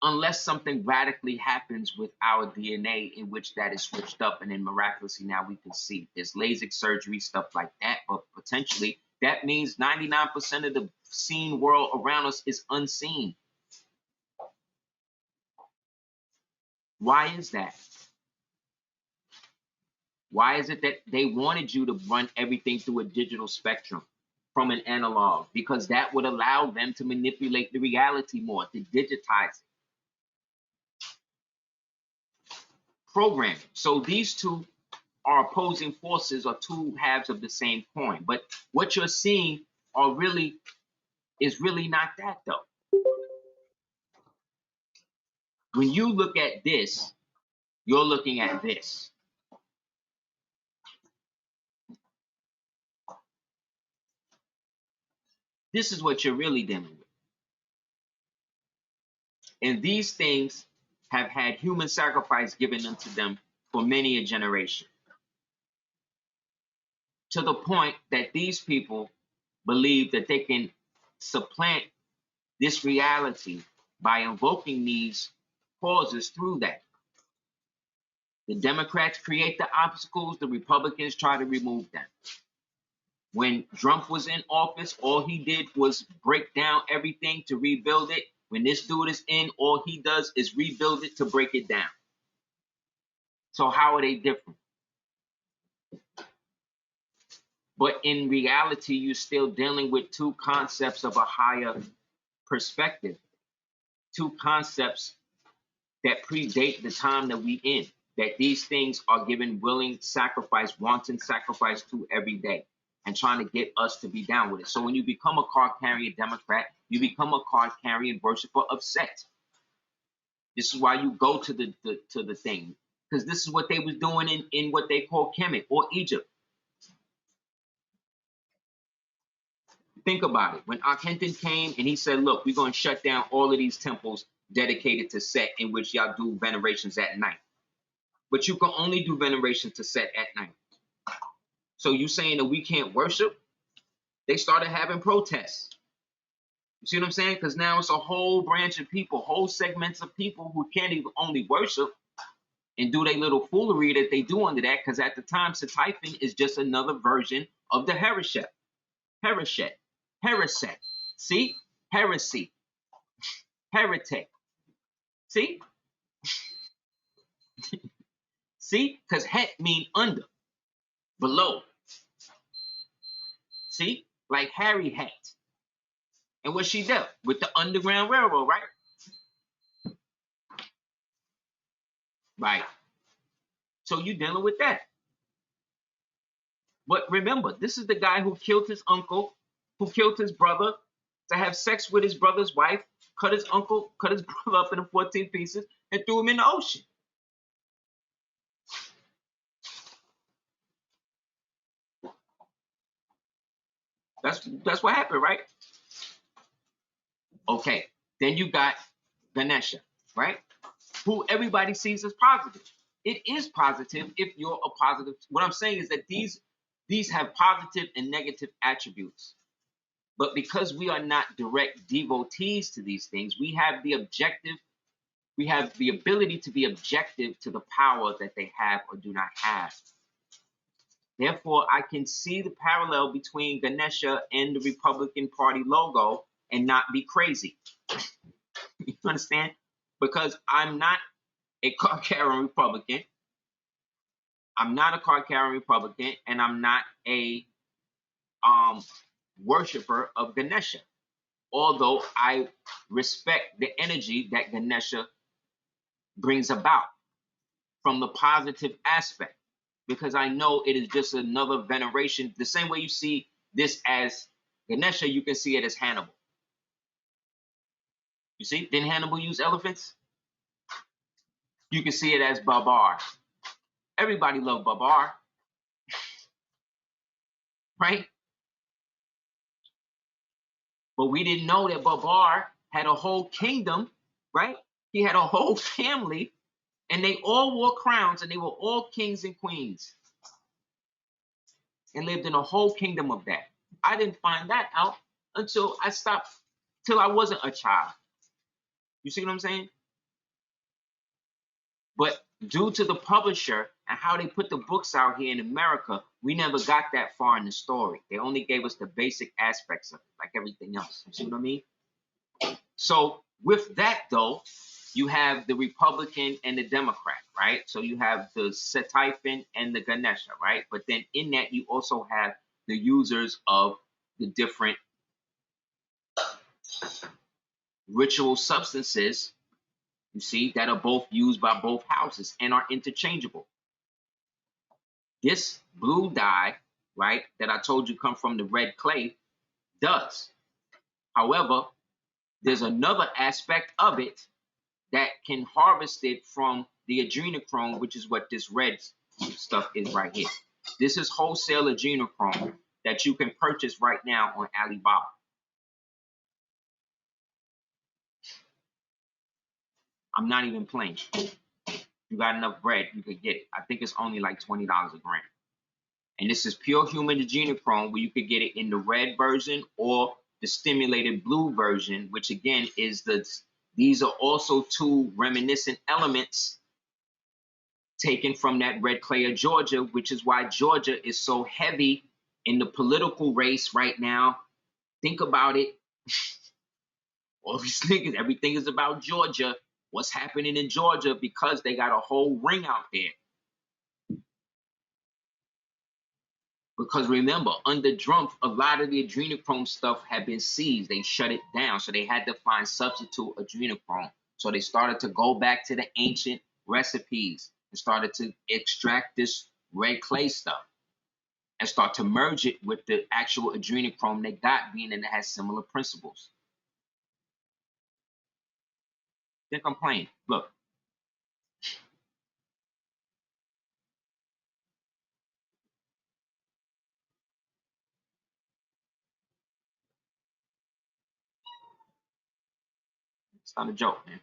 Unless something radically happens with our DNA in which that is switched up, and then miraculously now we can see. There's LASIK surgery, stuff like that, but potentially that means 99% of the seen world around us is unseen. Why is that? Why is it that they wanted you to run everything through a digital spectrum from an analog? Because that would allow them to manipulate the reality more, to digitize it. Programming. So these two are opposing forces or two halves of the same coin. But what you're seeing is really not that, though. When you look at this, you're looking at this. This is what you're really dealing with. And these things have had human sacrifice given unto them for many a generation. To the point that these people believe that they can supplant this reality by invoking these causes through that. The Democrats create the obstacles, the Republicans try to remove them. When Trump was in office, all he did was break down everything to rebuild it. When this dude is in, all he does is rebuild it to break it down. So how are they different? But in reality, you're still dealing with two concepts of a higher perspective, two concepts that predate the time that we in, that these things are given willing sacrifice, wanton sacrifice to every day, and trying to get us to be down with it. So when you become a card-carrying Democrat, you become a card-carrying worshiper of sex. This is why you go to the thing, because this is what they was doing in what they call Kemet or Egypt. Think about it. When Akhenaten came and he said, look, we're going to shut down all of these temples dedicated to Set in which y'all do venerations at night. But you can only do veneration to Set at night. So you saying that we can't worship? They started having protests. You see what I'm saying? Because now it's a whole branch of people, whole segments of people who can't even only worship and do their little foolery that they do under that. Because at the time, Setiphon is just another version of the Hereshet. Hereset. See? Heresy. Heretic. See? See? Because het mean under, below. See? Like Harry hat. And what she did with the Underground Railroad, right? Right. So you're dealing with that. But remember, this is the guy who killed his uncle, who killed his brother to have sex with his brother's wife, cut his brother up into 14 pieces, and threw him in the ocean. That's what happened, right? Okay. Then you got Ganesha, right? Who everybody sees as positive. It is positive if you're a positive. What I'm saying is that these have positive and negative attributes. But because we are not direct devotees to these things, we have the ability to be objective to the power that they have or do not have. Therefore, I can see the parallel between Ganesha and the Republican Party logo and not be crazy. You understand? Because I'm not a card-carrying Republican. I'm not a card-carrying Republican, and I'm not a worshiper of Ganesha, although I respect the energy that Ganesha brings about from the positive aspect, because I know it is just another veneration. The same way you see this as Ganesha, you can see it as Hannibal. You see, didn't Hannibal use elephants? You can see it as Babar. Everybody loved Babar, right? But we didn't know that Babar had a whole kingdom, right? He had a whole family, and they all wore crowns, and they were all kings and queens, and lived in a whole kingdom of that. I didn't find that out until I stopped, till I wasn't a child. You see what I'm saying? But due to the publisher and how they put the books out here in America, we never got that far in the story. They only gave us the basic aspects of it, like everything else. You see what I mean? So with that, though, you have the Republican and the Democrat, right? So you have the Setiphon and the Ganesha, right? But then in that, you also have the users of the different ritual substances, you see, that are both used by both houses and are interchangeable. This blue dye, right, that I told you come from the red clay, does. However, there's another aspect of it that can harvest it from the adrenochrome, which is what this red stuff is right here. This is wholesale adrenochrome that you can purchase right now on Alibaba. I'm not even playing. You got enough bread, you could get it. I think it's only like $20 a gram. And this is pure human adrenochrome, where you could get it in the red version or the stimulated blue version, which again is these are also two reminiscent elements taken from that red clay of Georgia, which is why Georgia is so heavy in the political race right now. Think about it. All these niggas, everything is about Georgia. What's happening in Georgia? Because they got a whole ring out there. Because remember, under Trump, a lot of the adrenochrome stuff had been seized. They shut it down. So they had to find substitute adrenochrome. So they started to go back to the ancient recipes and started to extract this red clay stuff and start to merge it with the actual adrenochrome they got, being that it has similar principles. Think I'm playing. Look. It's not a joke, man.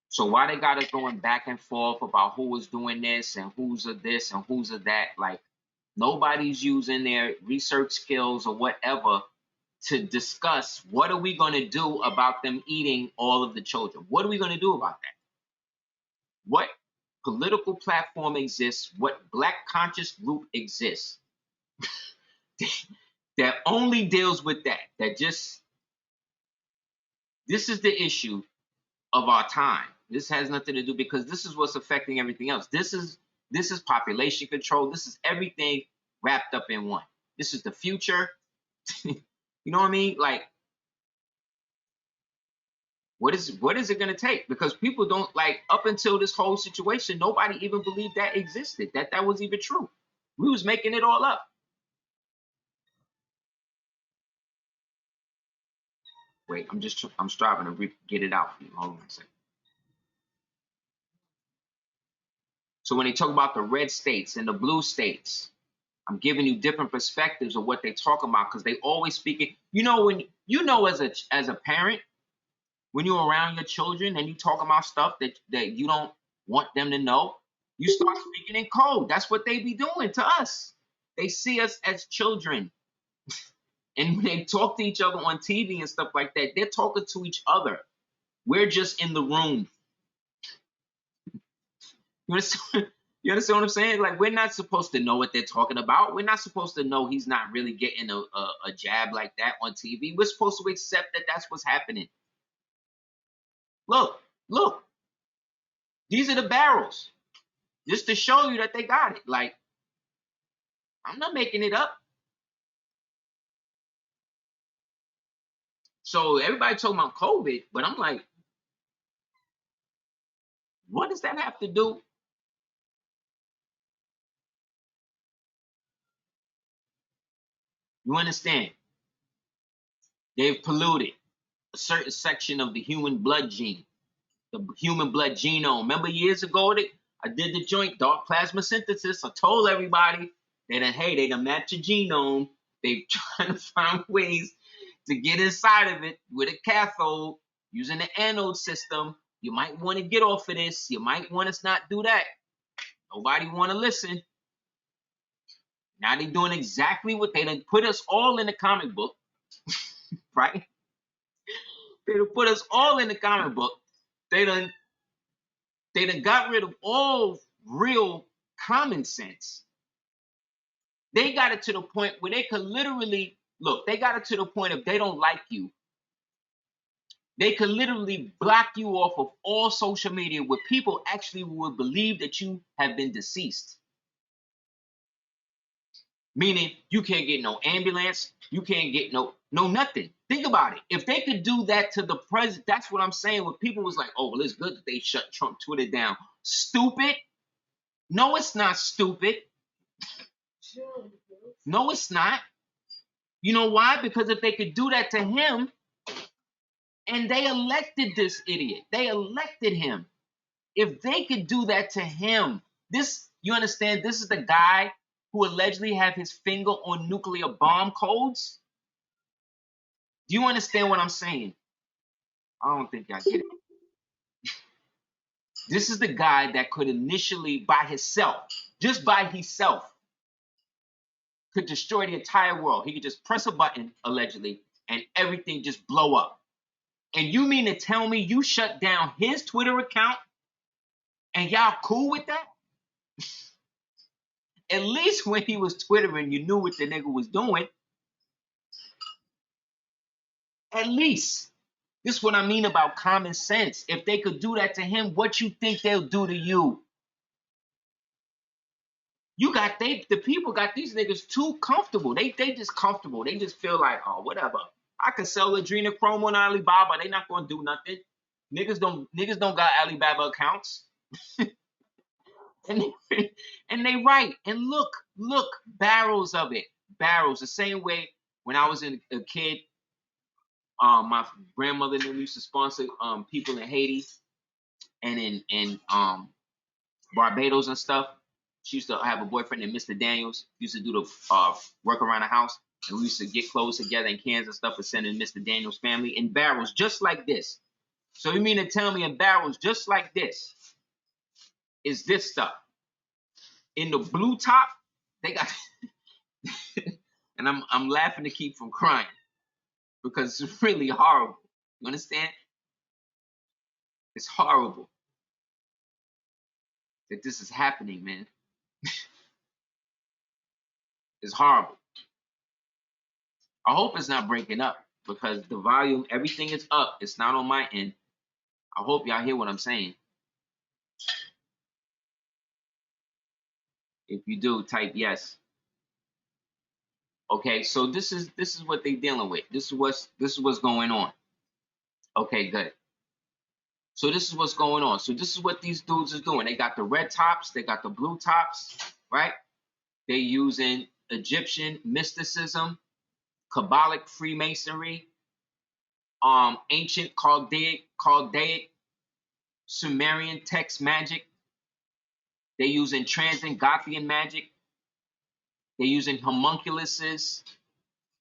So why they got us going back and forth about who was doing this and who's of this and who's of that? Like, nobody's using their research skills or whatever to discuss what are we going to do about them eating all of the children? What are we going to do about that? What political platform exists? What black conscious group exists that only deals with that? That just, this is the issue of our time. This has nothing to do, because this is what's affecting everything else. This is population control. This is everything wrapped up in one. This is the future. You know what I mean? Like, what is it going to take? Because people don't, like, up until this whole situation, nobody even believed that existed, that was even true. We was making it all up. Wait, I'm striving to get it out for you. Hold on a second. So when they talk about the red states and the blue states, I'm giving you different perspectives of what they talk about, because they always speak it. You know, when as a parent, when you're around your children and you talk about stuff that you don't want them to know, you start speaking in code. That's what they be doing to us. They see us as children. And when they talk to each other on TV and stuff like that, they're talking to each other. We're just in the room. You understand? You understand what I'm saying? Like, we're not supposed to know what they're talking about. We're not supposed to know he's not really getting a jab like that on TV. We're supposed to accept that that's what's happening. Look. These are the barrels. Just to show you that they got it. Like, I'm not making it up. So everybody talking about COVID, but I'm like, what does that have to do? You understand? They've polluted a certain section of the human blood gene, the human blood genome. Remember years ago that I did the joint dark plasma synthesis. I told everybody they done mapped your genome. They trying to find ways to get inside of it with a cathode using the anode system. You might want to get off of this. You might want us not do that. Nobody want to listen. Now they doing exactly what they done put us all in the comic book, right? They done put us all in the comic book. They done got rid of all real common sense. They got it to the point where they could literally look. They got it to the point if they don't like you, they could literally block you off of all social media where people actually would believe that you have been deceased. Meaning you can't get no ambulance, you can't get no nothing. Think about it. If they could do that to the president, that's what I'm saying. When people was like, oh, well, it's good that they shut Trump Twitter down. Stupid. No, it's not stupid. No, it's not. You know why? Because if they could do that to him, and they elected this idiot, they elected him. If they could do that to him, this, you understand, this is the guy who allegedly had his finger on nuclear bomb codes. Do you understand what I'm saying? I don't think y'all get it. This is the guy that could initially, by himself, just by himself, could destroy the entire world. He could just press a button, allegedly, and everything just blow up. And you mean to tell me you shut down his Twitter account and y'all cool with that? At least when he was twittering, you knew what the nigga was doing. At least. This is what I mean about common sense. If they could do that to him, what you think they'll do to you? The people got these niggas too comfortable. They just comfortable. They just feel like, oh, whatever. I can sell adrenochrome on Alibaba. They not gonna do nothing. Niggas don't got Alibaba accounts. and they right. And look, barrels of it. Barrels. The same way when I was a kid, my grandmother used to sponsor people in Haiti and in Barbados and stuff. She used to have a boyfriend named Mr. Daniels. He used to do the work around the house, and we used to get clothes together in cans and stuff and send in Mr. Daniels' family in barrels just like this. So you mean to tell me in barrels just like this is this stuff? In the blue top, they got, and I'm laughing to keep from crying because it's really horrible. You understand? It's horrible that this is happening, man. It's horrible. I hope it's not breaking up because the volume, everything is up. It's not on my end. I hope y'all hear what I'm saying. If you do, type yes. Okay, so this is what they're dealing with. This is what's going on. Okay, good. So this is what's going on. So this is what these dudes are doing. They got the red tops, they got the blue tops, right? They're using Egyptian mysticism, Kabbalic Freemasonry, ancient Chaldaic, Sumerian text magic. They're using Transengothian magic. They're using homunculuses.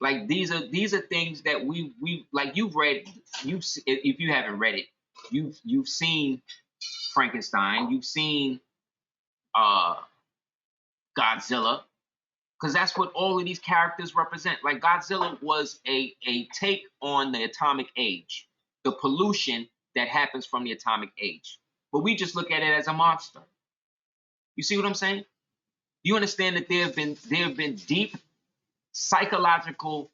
Like these are things that we like you've read. If you haven't read it, you've seen Frankenstein. You've seen Godzilla, because that's what all of these characters represent. Like Godzilla was a take on the atomic age, the pollution that happens from the atomic age. But we just look at it as a monster. You see what I'm saying? You understand that there have been deep psychological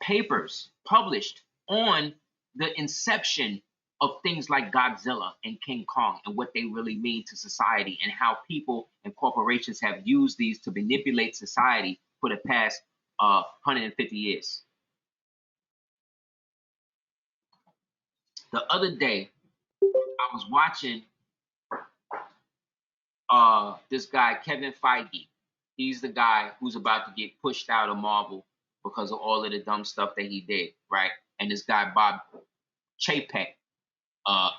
papers published on the inception of things like Godzilla and King Kong and what they really mean to society and how people and corporations have used these to manipulate society for the past 150 years. The other day, I was watching this guy, Kevin Feige. He's the guy who's about to get pushed out of Marvel because of all of the dumb stuff that he did, right? And this guy, Bob Chapek,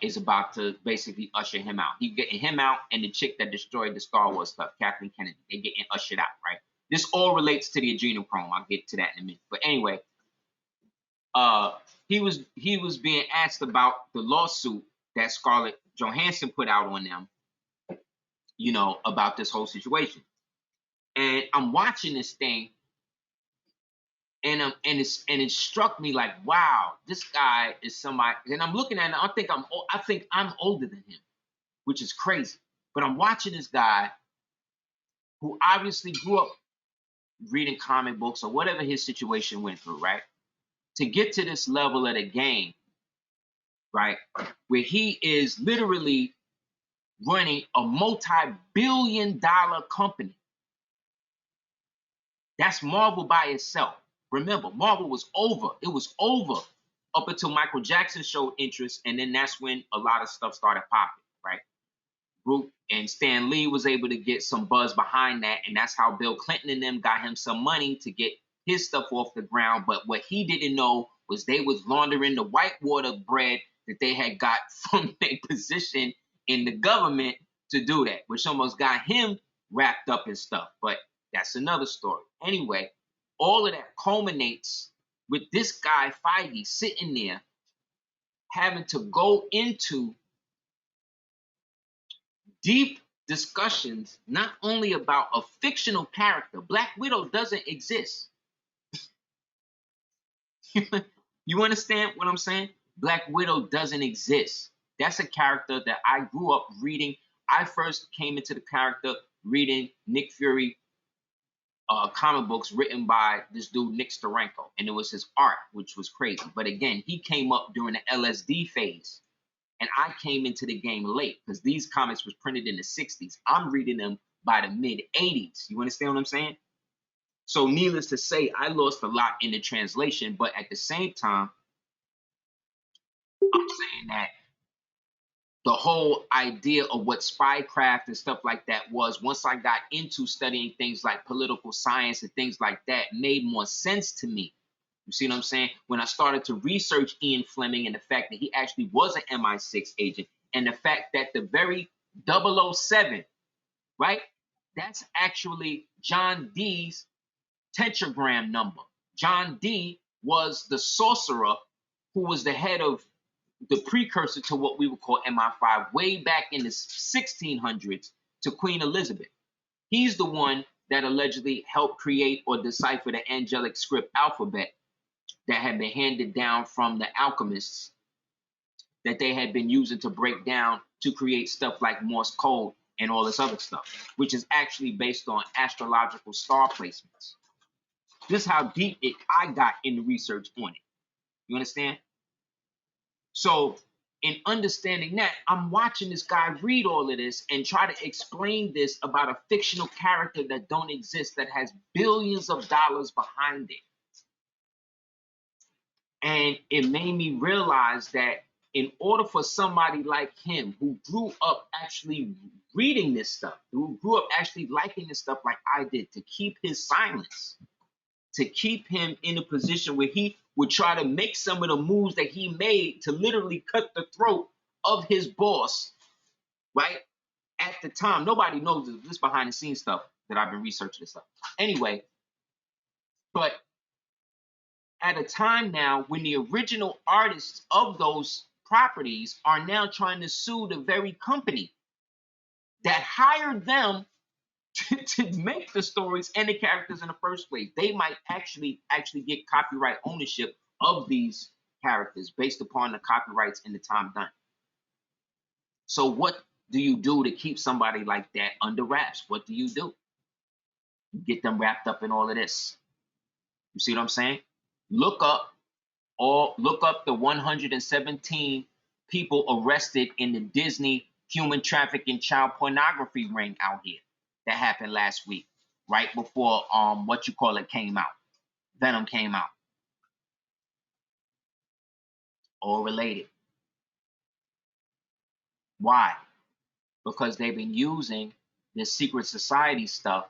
is about to basically usher him out. He's getting him out, and the chick that destroyed the Star Wars stuff, Kathleen Kennedy, they're getting ushered out, right? This all relates to the adrenochrome. I'll get to that in a minute. But anyway, he was being asked about the lawsuit that Scarlett Johansson put out on them, about this whole situation. And I'm watching this thing, and it struck me like, wow, this guy is somebody. And I'm looking at him, I think I'm older than him, which is crazy. But I'm watching this guy who obviously grew up reading comic books or whatever his situation went through, right? To get to this level of the game, right, where he is literally running a multi-billion-dollar company. That's Marvel by itself. Remember, Marvel was over. It was over up until Michael Jackson showed interest, and then that's when a lot of stuff started popping, right? Group and Stan Lee was able to get some buzz behind that, and that's how Bill Clinton and them got him some money to get his stuff off the ground. But what he didn't know was they was laundering the whitewater bread that they had got from their position in the government to do that, which almost got him wrapped up in stuff. But that's another story. Anyway, all of that culminates with this guy, Feige, sitting there having to go into deep discussions, not only about a fictional character. Black Widow doesn't exist. You understand what I'm saying? Black Widow doesn't exist. That's a character that I grew up reading. I first came into the character reading Nick Fury comic books written by this dude, Nick Steranko. And it was his art, which was crazy. But again, he came up during the LSD phase. And I came into the game late because these comics was printed in the 60s. I'm reading them by the mid-80s. You understand what I'm saying? So needless to say, I lost a lot in the translation. But at the same time, I'm saying that the whole idea of what spycraft and stuff like that was, once I got into studying things like political science and things like that, made more sense to me. You see what I'm saying? When I started to research Ian Fleming and the fact that he actually was an MI6 agent, and the fact that the very 007, right? That's actually John Dee's tetragram number. John Dee was the sorcerer who was the head of the precursor to what we would call MI5 way back in the 1600s to Queen Elizabeth. He's the one that allegedly helped create or decipher the angelic script alphabet that had been handed down from the alchemists that they had been using to break down to create stuff like Morse code and all this other stuff, which is actually based on astrological star placements. This is how deep I got in the research on it. You understand? So in understanding that, I'm watching this guy read all of this and try to explain this about a fictional character that don't exist, that has billions of dollars behind it. And it made me realize that in order for somebody like him, who grew up actually reading this stuff, who grew up actually liking this stuff like I did, to keep his silence, to keep him in a position where he would try to make some of the moves that he made to literally cut the throat of his boss, right? At the time, nobody knows this behind the scenes stuff that I've been researching this stuff. Anyway, but at a time now when the original artists of those properties are now trying to sue the very company that hired them to make the stories and the characters in the first place. They might actually get copyright ownership of these characters based upon the copyrights and the time done. So what do you do to keep somebody like that under wraps? What do? You get them wrapped up in all of this. You see what I'm saying? Look up the 117 people arrested in the Disney human trafficking child pornography ring out here that happened last week, right before came out. Venom came out. All related. Why? Because they've been using the secret society stuff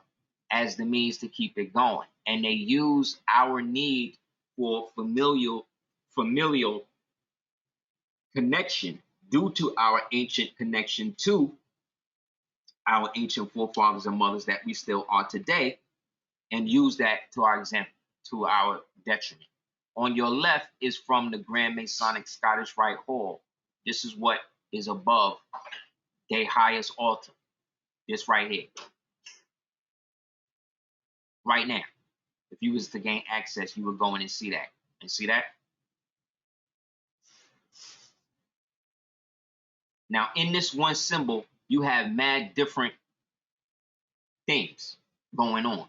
as the means to keep it going. And they use our need for familial connection due to our ancient connection to our ancient forefathers and mothers that we still are today, and use that to our example, to our detriment. On your left is from the Grand Masonic Scottish Rite Hall. This is what is above their highest altar. This right here. Right now. If you was to gain access, you would go in and see that. And see that? Now, in this one symbol, you have mad different things going on.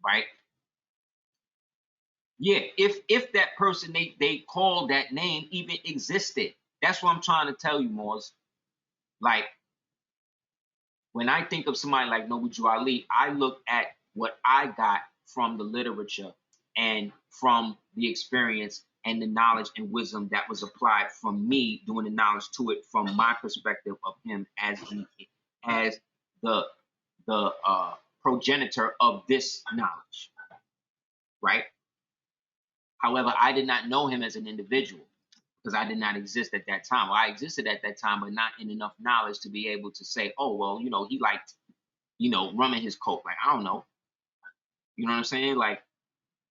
Right? Yeah, if that person they called that name even existed. That's what I'm trying to tell you, Moors. Like, when I think of somebody like Noble Drew Ali, I look at what I got from the literature and from the experience and the knowledge and wisdom that was applied from me, doing the knowledge to it from my perspective of him as the progenitor of this knowledge, right? However, I did not know him as an individual because I did not exist at that time. Well, I existed at that time, but not in enough knowledge to be able to say, oh, well, you know, he liked, you know, rum in his coat. Like, I don't know. You know what I'm saying? Like,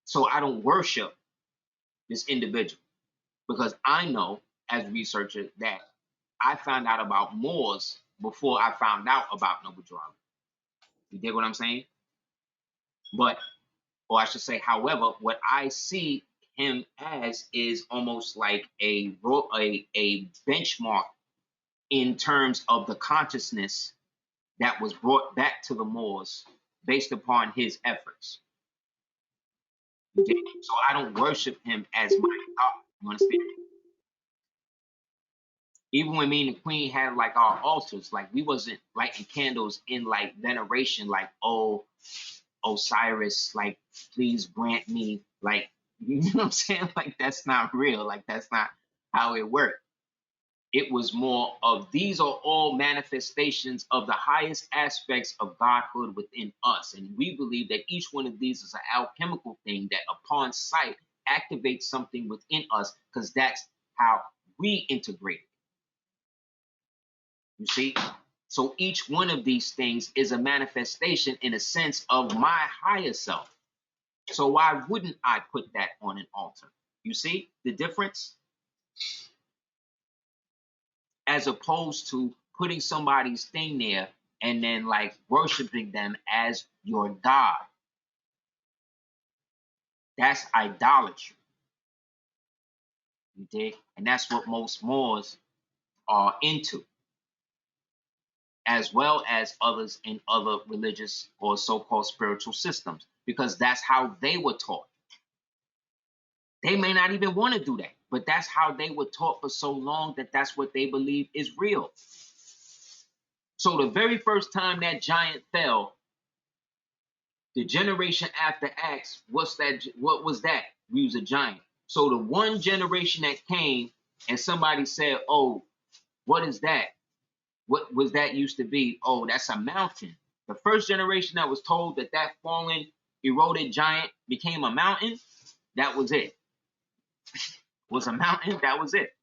so I don't worship this individual because I know as a researcher that I found out about Moors before I found out about Noble Drew Ali. You dig what I'm saying? But, or I should say, however, what I see him as is almost like a benchmark in terms of the consciousness that was brought back to the Moors based upon his efforts. Okay? So I don't worship him as my God. You understand? Even when me and the Queen had like our altars, like we wasn't lighting candles in like veneration, like, oh, Osiris, like, please grant me, like, you know what I'm saying? Like, that's not real. Like, that's not how it worked. It was more of these are all manifestations of the highest aspects of Godhood within us. And we believe that each one of these is an alchemical thing that upon sight activates something within us because that's how we integrate it. You see? So each one of these things is a manifestation in a sense of my higher self. So why wouldn't I put that on an altar? You see the difference? As opposed to putting somebody's thing there and then like worshiping them as your God. That's idolatry. You dig? And that's what most Moors are into, as well as others in other religious or so-called spiritual systems, because that's how they were taught. They may not even want to do that, but that's how they were taught for so long that that's what they believe is real. So the very first time that giant fell, the generation after asked, what's that? What was that? We was a giant. So the one generation that came and somebody said, oh, what is that? What was that used to be? Oh, that's a mountain. The first generation that was told that that fallen, eroded giant became a mountain, that was it. Was a mountain, that was it.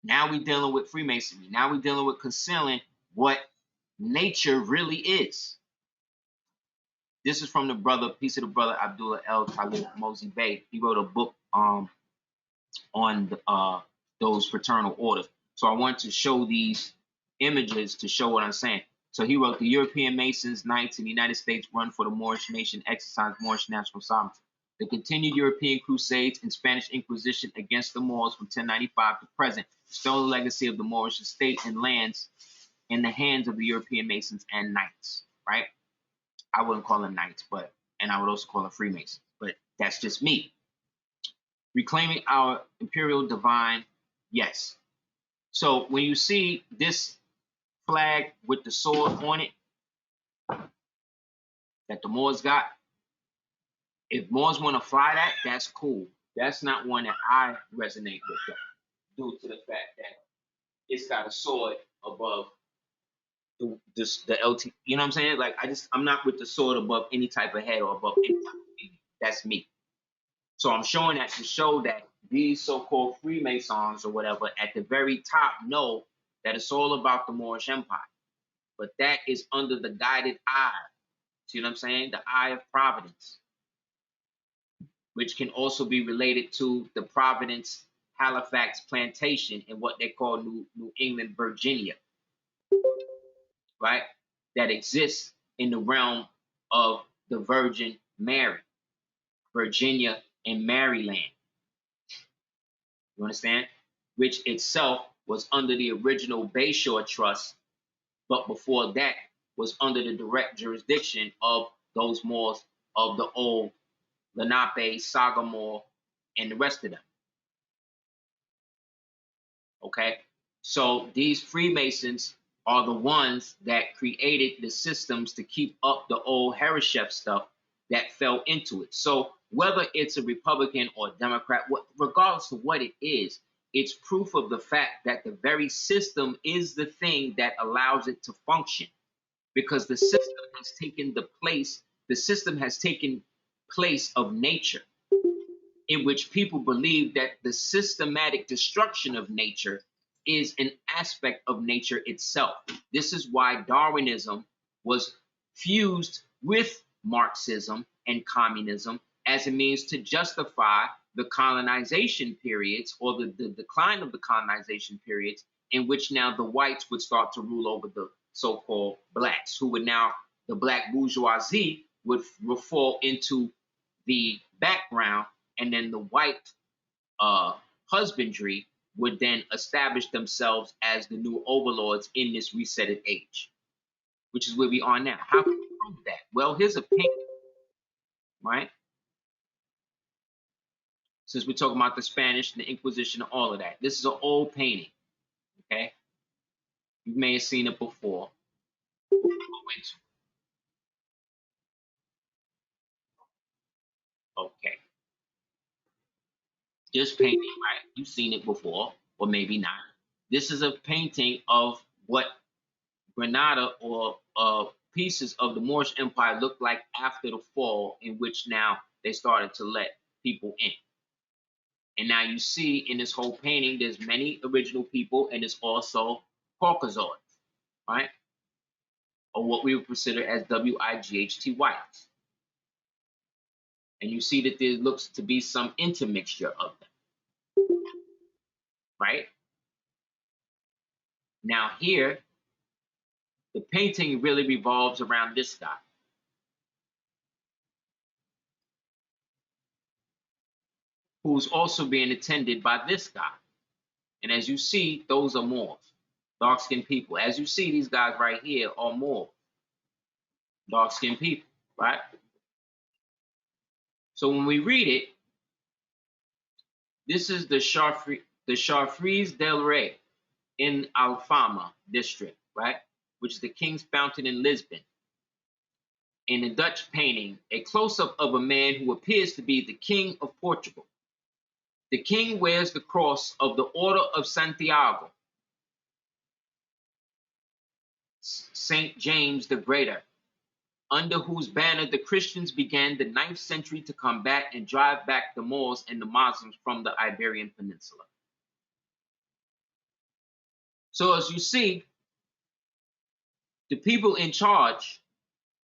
Now we're dealing with Freemasonry. Now we're dealing with concealing what nature really is. This is from the brother, piece of the brother Abdullah El Khalid Mosey Bey. He wrote a book on those fraternal orders. So I want to show these images to show what I'm saying. So he wrote, the European Masons, Knights in the United States run for the Moorish nation, exercise Moorish national sovereignty. The continued European crusades and Spanish Inquisition against the Moors from 1095 to present stole the legacy of the Moorish estate and lands in the hands of the European Masons and Knights, right? I wouldn't call them Knights, and I would also call them Freemasons, but that's just me. Reclaiming our imperial divine, yes. So when you see this flag with the sword on it that the Moors got, if Moors want to fly that, that's cool. That's not one that I resonate with, though, due to the fact that it's got a sword above the LT. You know what I'm saying? Like I'm not with the sword above any type of head or above any type of thing. That's me. So I'm showing that to show that these so-called Freemasons or whatever at the very top know that it's all about the Moorish Empire. But that is under the guided eye. See what I'm saying? The eye of Providence, which can also be related to the Providence Halifax plantation in what they call New England, Virginia, right? That exists in the realm of the Virgin Mary, Virginia and Maryland. You understand? Which itself was under the original Bayshore Trust, but before that was under the direct jurisdiction of those Moors of the old Lenape, Sagamore, and the rest of them. Okay? So these Freemasons are the ones that created the systems to keep up the old Hereshef stuff that fell into it. So whether it's a Republican or Democrat, regardless of what it is, it's proof of the fact that the very system is the thing that allows it to function, because the system has taken place of nature, in which people believe that the systematic destruction of nature is an aspect of nature itself. This is why Darwinism was fused with Marxism and communism as a means to justify the colonization periods, or the decline of the colonization periods, in which now the whites would start to rule over the so-called blacks, who would now, the black bourgeoisie would fall into the background, and then the white husbandry would then establish themselves as the new overlords in this resetted age, which is where we are now. How can we prove that? Well, here's a painting, right? Since we're talking about the Spanish and the Inquisition and all of that. This is an old painting, okay? You may have seen it before. Okay. This painting, right? You've seen it before, or maybe not. This is a painting of what Granada or pieces of the Moorish Empire looked like after the fall, in which now they started to let people in. And now you see in this whole painting, there's many original people, and there's also Caucasoids, right? Or what we would consider as WIGHT whites. And you see that there looks to be some intermixture of them, right? Now here, the painting really revolves around this guy, who's also being attended by this guy. And as you see, those are Moors, dark-skinned people. As you see, these guys right here are Moors, dark-skinned people, right? So when we read it, this is the Chartreuse del Rey in Alfama district, right? Which is the King's Fountain in Lisbon. In the Dutch painting, a close-up of a man who appears to be the King of Portugal. The king wears the cross of the Order of Santiago, Saint James the Greater, under whose banner the Christians began the 9th century to combat and drive back the Moors and the Muslims from the Iberian Peninsula. So as you see, the people in charge,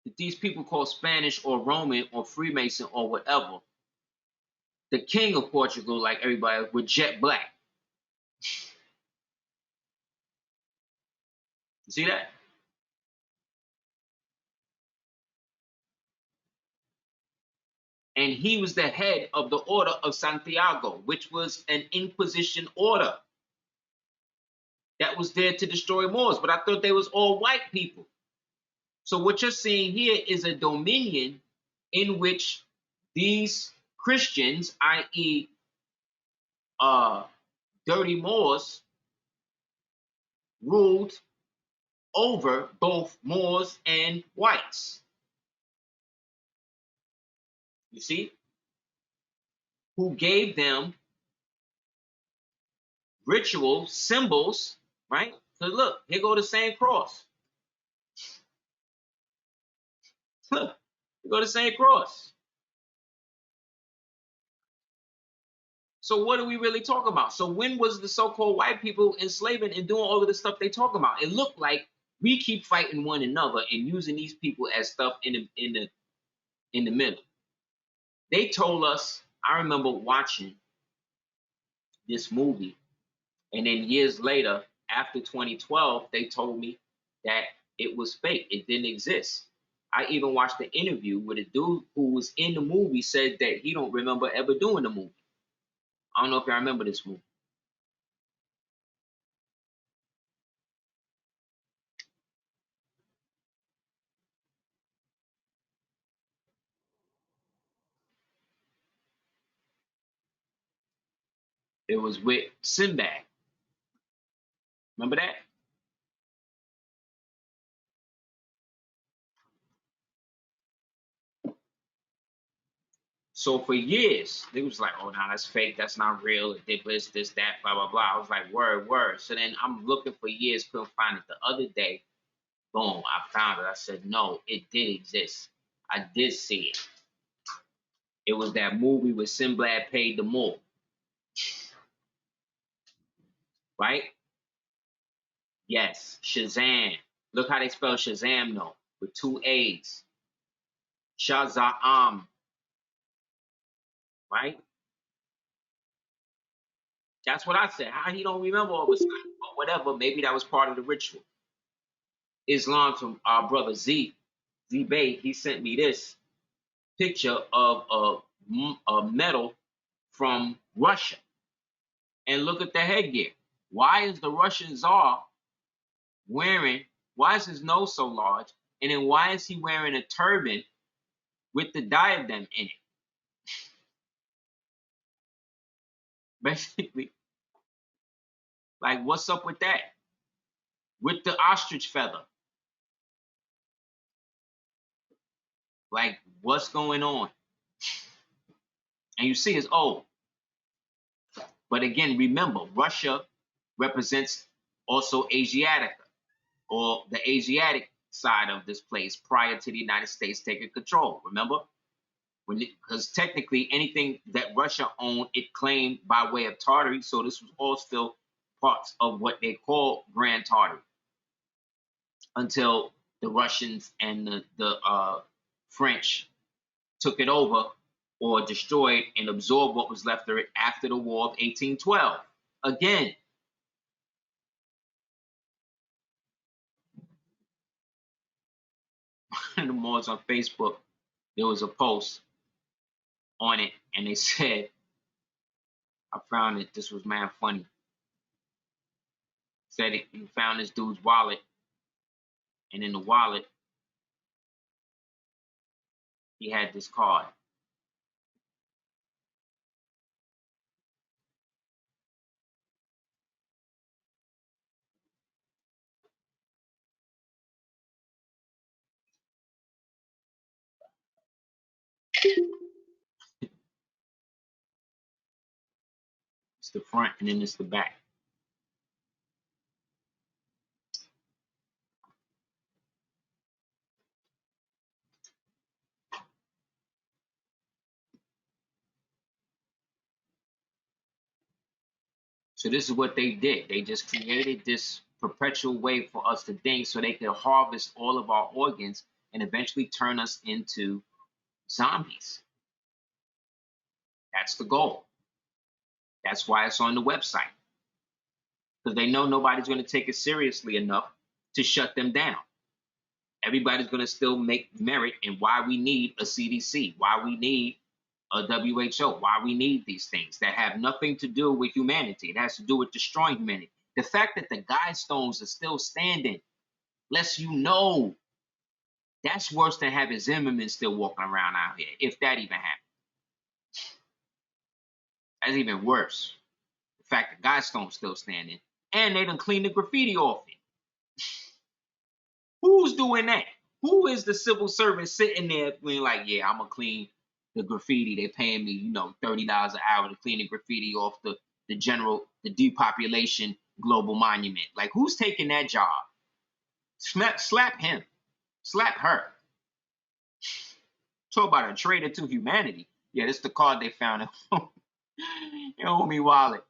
that these people call Spanish or Roman or Freemason or whatever, the king of Portugal, like everybody, were jet black. You see that? And he was the head of the Order of Santiago, which was an Inquisition order that was there to destroy Moors. But I thought they was all white people. So what you're seeing here is a dominion in which these Christians, i.e., dirty Moors, ruled over both Moors and whites. You see? who gave them ritual symbols, right? So look, here go the same cross. Look, here go the same cross. So what are we really talking about? So when was the so-called white people enslaving and doing all of the stuff they talk about? It looked like we keep fighting one another and using these people as stuff in the middle. They told us, I remember watching this movie, and then years later, after 2012, they told me that it was fake. It didn't exist. I even watched the interview where the dude who was in the movie said that he don't remember ever doing the movie. I don't know if y'all remember this movie. It was with Sinbad. Remember that? So for years, they was like, oh, no, that's fake. That's not real. It did this, that, blah, blah, blah. I was like, word, word. So then I'm looking for years, couldn't find it. The other day, boom, I found it. I said, no, it did exist. I did see it. It was that movie with Sinbad paid the Moor, right? Yes, Shazam. Look how they spell Shazam, though, with two A's. Shazam, right? That's what I said. How he don't remember all this stuff, but whatever. Maybe that was part of the ritual. Islam from our brother Z Bay. He sent me this picture of a medal from Russia, and look at the headgear. Why is the Russian Tsar wearing? Why is his nose so large? And then why is he wearing a turban with the diadem in it? Basically, like what's up with that? With the ostrich feather. Like, what's going on? And you see it's old. But again, remember, Russia represents also Asiatica, or the Asiatic side of this place prior to the United States taking control. Remember? Because technically anything that Russia owned, it claimed by way of Tartary. So this was all still parts of what they call Grand Tartary until the Russians and the French took it over or destroyed and absorbed what was left of it after the War of 1812. Again, the Moors on Facebook, there was a post on it, and they said, I found it, this was man funny. Said it, he found this dude's wallet, and in the wallet, he had this card. It's the front, and then it's the back. So this is what they did. They just created this perpetual way for us to think so they could harvest all of our organs and eventually turn us into zombies. That's the goal. That's why it's on the website. Because they know nobody's going to take it seriously enough to shut them down. Everybody's going to still make merit in why we need a CDC, why we need a WHO, why we need these things that have nothing to do with humanity. It has to do with destroying humanity. The fact that the guide stones are still standing lets you know that's worse than having Zimmerman still walking around out here, if that even happened. That's even worse. The fact that guide stone's still standing, and they done cleaned the graffiti off it. Who's doing that? Who is the civil servant sitting there being like, yeah, I'm gonna clean the graffiti. They paying me, you know, $30 an hour to clean the graffiti off the depopulation global monument. Like, who's taking that job? Slap him. Slap her. Talk about a traitor to humanity. Yeah, this is the card they found in your homie wallet.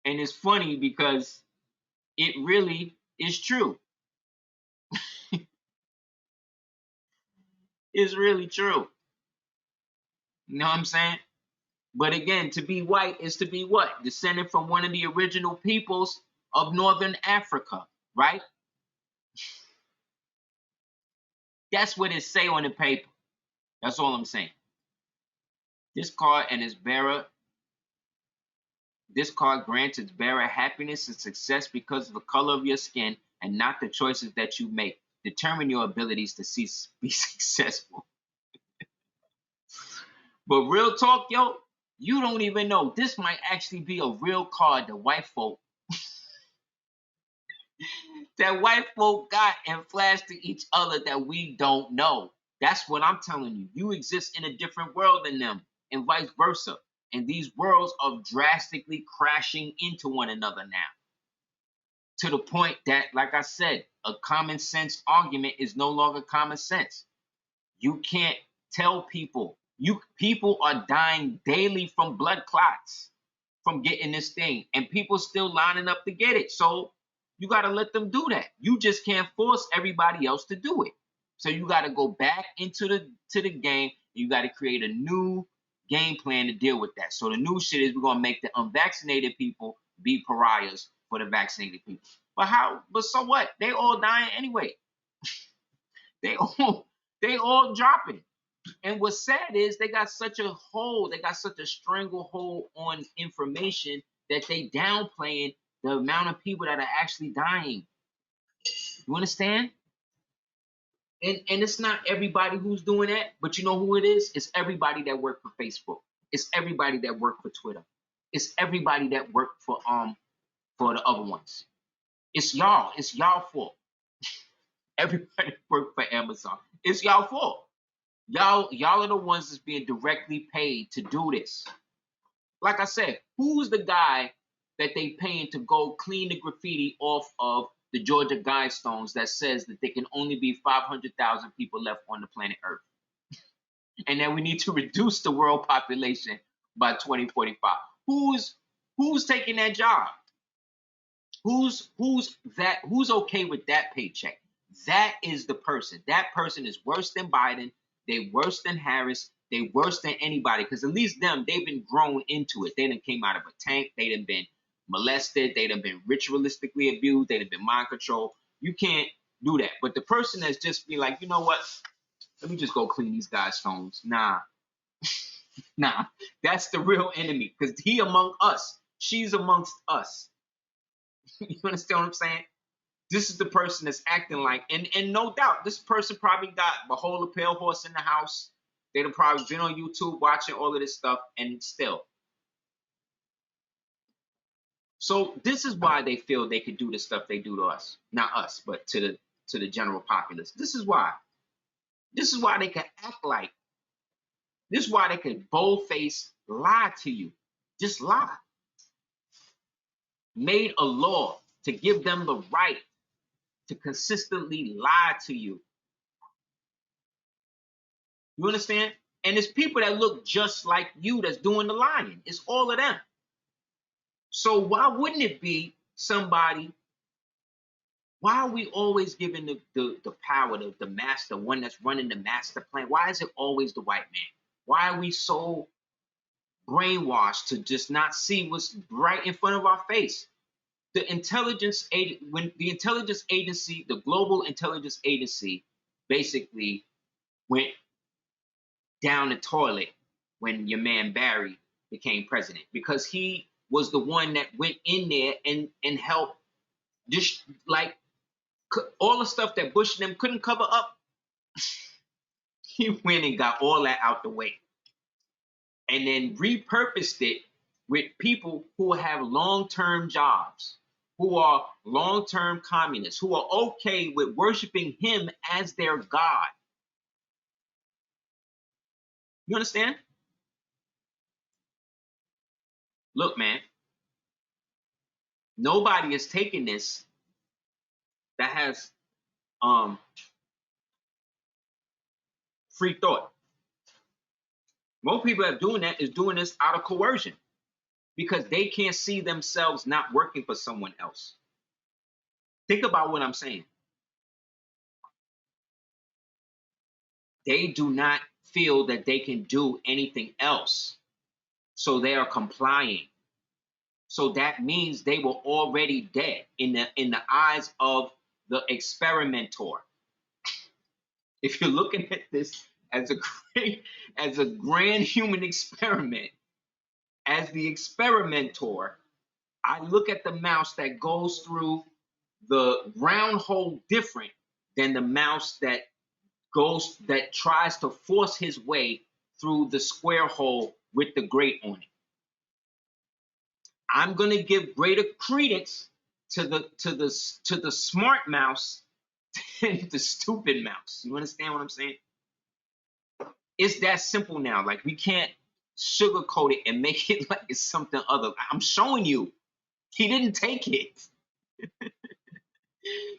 And it's funny because it really is true. It's really true. You know what I'm saying? But again, to be white is to be what? Descended from one of the original peoples of Northern Africa, right? That's what it say on the paper. That's all I'm saying. This card and its bearer, this card grants its bearer happiness and success because of the color of your skin and not the choices that you make. Determine your abilities to be successful. But real talk, yo, you don't even know. This might actually be a real card that white folk got and flashed to each other that we don't know. That's what I'm telling you. You exist in a different world than them, and vice versa. And these worlds are drastically crashing into one another now. To the point that, like I said, a common sense argument is no longer common sense. You can't tell people. People are dying daily from blood clots from getting this thing, and people still lining up to get it. So you got to let them do that. You just can't force everybody else to do it. So you got to go back into the game. You got to create a new game plan to deal with that. So the new shit is we're gonna make the unvaccinated people be pariahs for the vaccinated people. But so what? They all dying anyway. They all dropping. And what's sad is they got such a stranglehold on information that they downplaying the amount of people that are actually dying. You understand? And it's not everybody who's doing that, but you know who it is? It's everybody that worked for Facebook. It's everybody that worked for Twitter. It's everybody that worked for the other ones. It's y'all. It's y'all fault. Everybody worked for Amazon. It's y'all fault. Y'all are the ones that's being directly paid to do this. Like I said, who's the guy that they paying to go clean the graffiti off of the Georgia Guidestones that says that there can only be 500,000 people left on the planet Earth, and that we need to reduce the world population by 2045? Who's taking that job? Who's okay with that paycheck? That is the person. That person is worse than Biden. They worse than Harris. They worse than anybody, because at least them, they've been grown into it. They done came out of a tank. They done been molested. They done been ritualistically abused. They done been mind controlled. You can't do that. But the person that's just be like, you know what? Let me just go clean these guys' phones. Nah. Nah. That's the real enemy, because he among us. She's amongst us. You understand what I'm saying? This is the person that's acting like, and no doubt, this person probably got a whole pale horse in the house. They'd have probably been on YouTube watching all of this stuff, and still. So this is why they feel they could do the stuff they do to us. Not us, but to the general populace. This is why. This is why they can act like. This is why they can bold-face lie to you. Just lie. Made a law to give them the right to consistently lie to you. You understand? And it's people that look just like you that's doing the lying. It's all of them. So why wouldn't it be somebody? Why are we always giving the power to the master, one that's running the master plan? Why is it always the white man? Why are we so brainwashed to just not see what's right in front of our face? When the intelligence agency, the global intelligence agency, basically went down the toilet when your man Barry became president, because he was the one that went in there and helped just like all the stuff that Bush and them couldn't cover up. He went and got all that out the way and then repurposed it with people who have long-term jobs, who are long-term communists, who are okay with worshiping him as their God. You understand? Look, man, nobody is taking this that has free thought. Most people that are doing that is doing this out of coercion because they can't see themselves not working for someone else. Think about what I'm saying. They do not feel that they can do anything else, so they are complying. So that means they were already dead in the eyes of the experimenter. If you're looking at this as a grand human experiment, as the experimenter, I look at the mouse that goes through the round hole different than the mouse that tries to force his way through the square hole with the grate on it. I'm gonna give greater credence to the smart mouse than the stupid mouse. You understand what I'm saying? It's that simple now. Like, we can't sugarcoat it and make it like it's something other. I'm showing you, he didn't take it.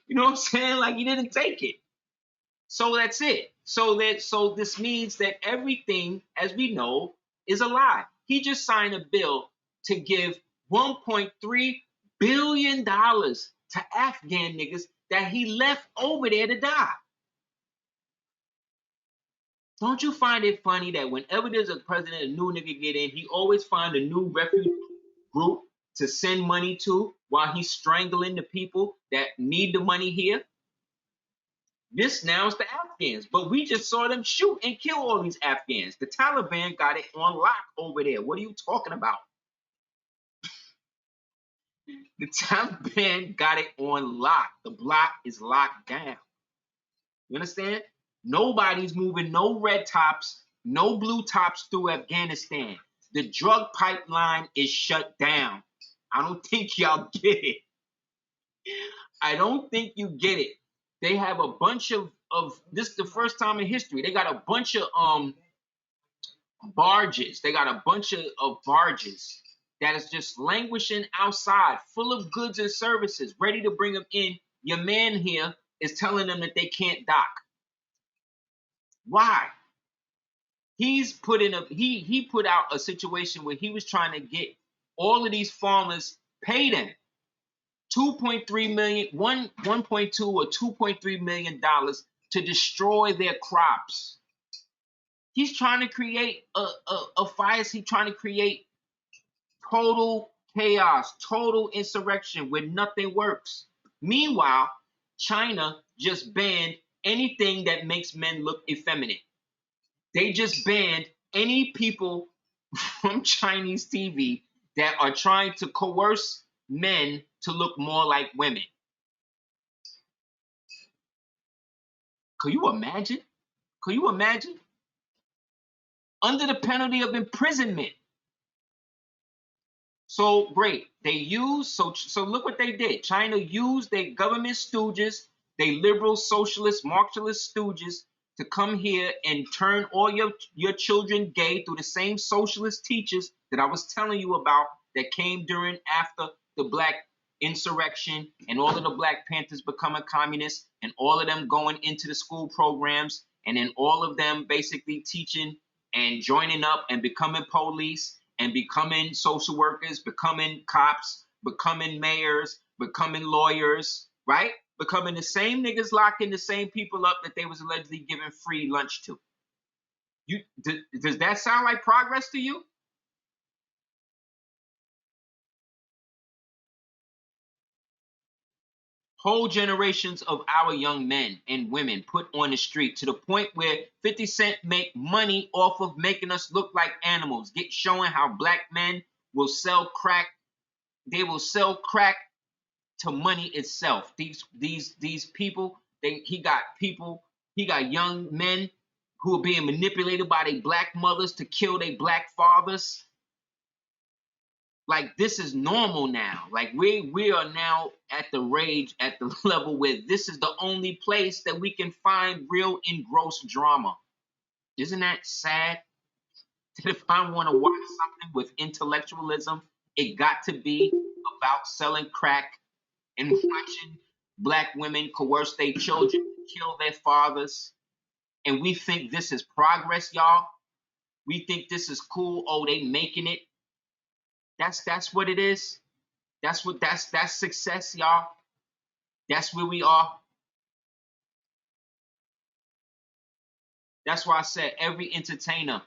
You know what I'm saying? Like, he didn't take it. So that's it. So this means that everything, as we know, is a lie. He just signed a bill to give $1.3 billion to Afghan niggas that he left over there to die. Don't you find it funny that whenever there's a president, a new nigga get in, he always find a new refugee group to send money to while he's strangling the people that need the money here? This now is the Afghans, but we just saw them shoot and kill all these Afghans. The Taliban got it on lock over there. What are you talking about? The Taliban got it on lock. The block is locked down. You understand? Nobody's moving no red tops, no blue tops through Afghanistan. The drug pipeline is shut down. I don't think y'all get it. I don't think you get it. They have a bunch of this is the first time in history. They got a bunch of barges. They got a bunch of barges that is just languishing outside, full of goods and services, ready to bring them in. Your man here is telling them that they can't dock. Why? He's put in he put out a situation where he was trying to get all of these farmers paid in 2.3 million, 1.2 or 2.3 million dollars to destroy their crops. He's trying to create a fire. He's trying to create total chaos, total insurrection where nothing works. Meanwhile, China just banned anything that makes men look effeminate. They just banned any people from Chinese TV that are trying to coerce men to look more like women. Could you imagine? Could you imagine? Under the penalty of imprisonment. So great. They used, so look what they did. China used their government stooges, they liberal, socialist, Marxist stooges to come here and turn all your children gay through the same socialist teachers that I was telling you about that came during after the black insurrection and all of the Black Panthers becoming communists and all of them going into the school programs and then all of them basically teaching and joining up and becoming police and becoming social workers, becoming cops, becoming mayors, becoming lawyers, right? Becoming the same niggas locking the same people up that they was allegedly giving free lunch to. Does that sound like progress to you? Whole generations of our young men and women put on the street to the point where 50 Cent make money off of making us look like animals, showing how black men will sell crack. They will sell crack to money itself. These people, he got young men who are being manipulated by their black mothers to kill their black fathers. Like, this is normal now. Like, we are now at the level where this is the only place that we can find real engrossed drama. Isn't that sad? That if I want to watch something with intellectualism, it got to be about selling crack and watching black women coerce their children, kill their fathers. And we think this is progress, y'all. We think this is cool. Oh, they making it. That's what it is. That's success, y'all. That's where we are. That's why I said every entertainer,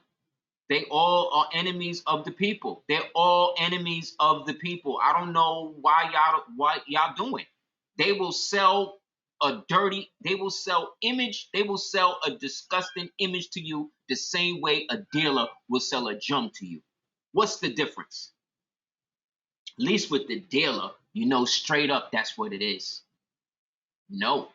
they all are enemies of the people. They're all enemies of the people. I don't know what y'all doing. They will sell they will sell image, they will sell a disgusting image to you the same way a dealer will sell a junk to you. What's the difference? At least with the dealer, you know straight up that's what it is. No,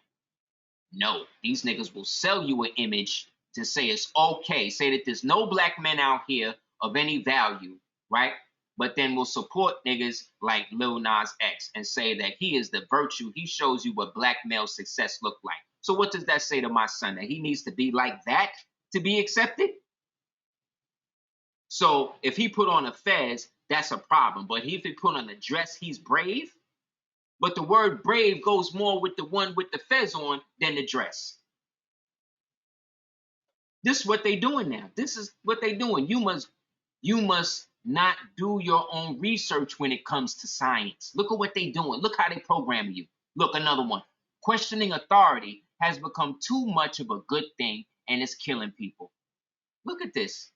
no. These niggas will sell you an image to say it's okay, say that there's no black men out here of any value, right? But then we'll support niggas like Lil Nas X and say that he is the virtue. He shows you what black male success look like. So what does that say to my son? That he needs to be like that to be accepted? So if he put on a fez, that's a problem. But if he put on a dress, he's brave. But the word brave goes more with the one with the fez on than the dress. This is what they doing now. This is what they doing. You must not do your own research when it comes to science. Look at what they doing. Look how they program you. Look, another one. Questioning authority has become too much of a good thing and it's killing people. Look at this.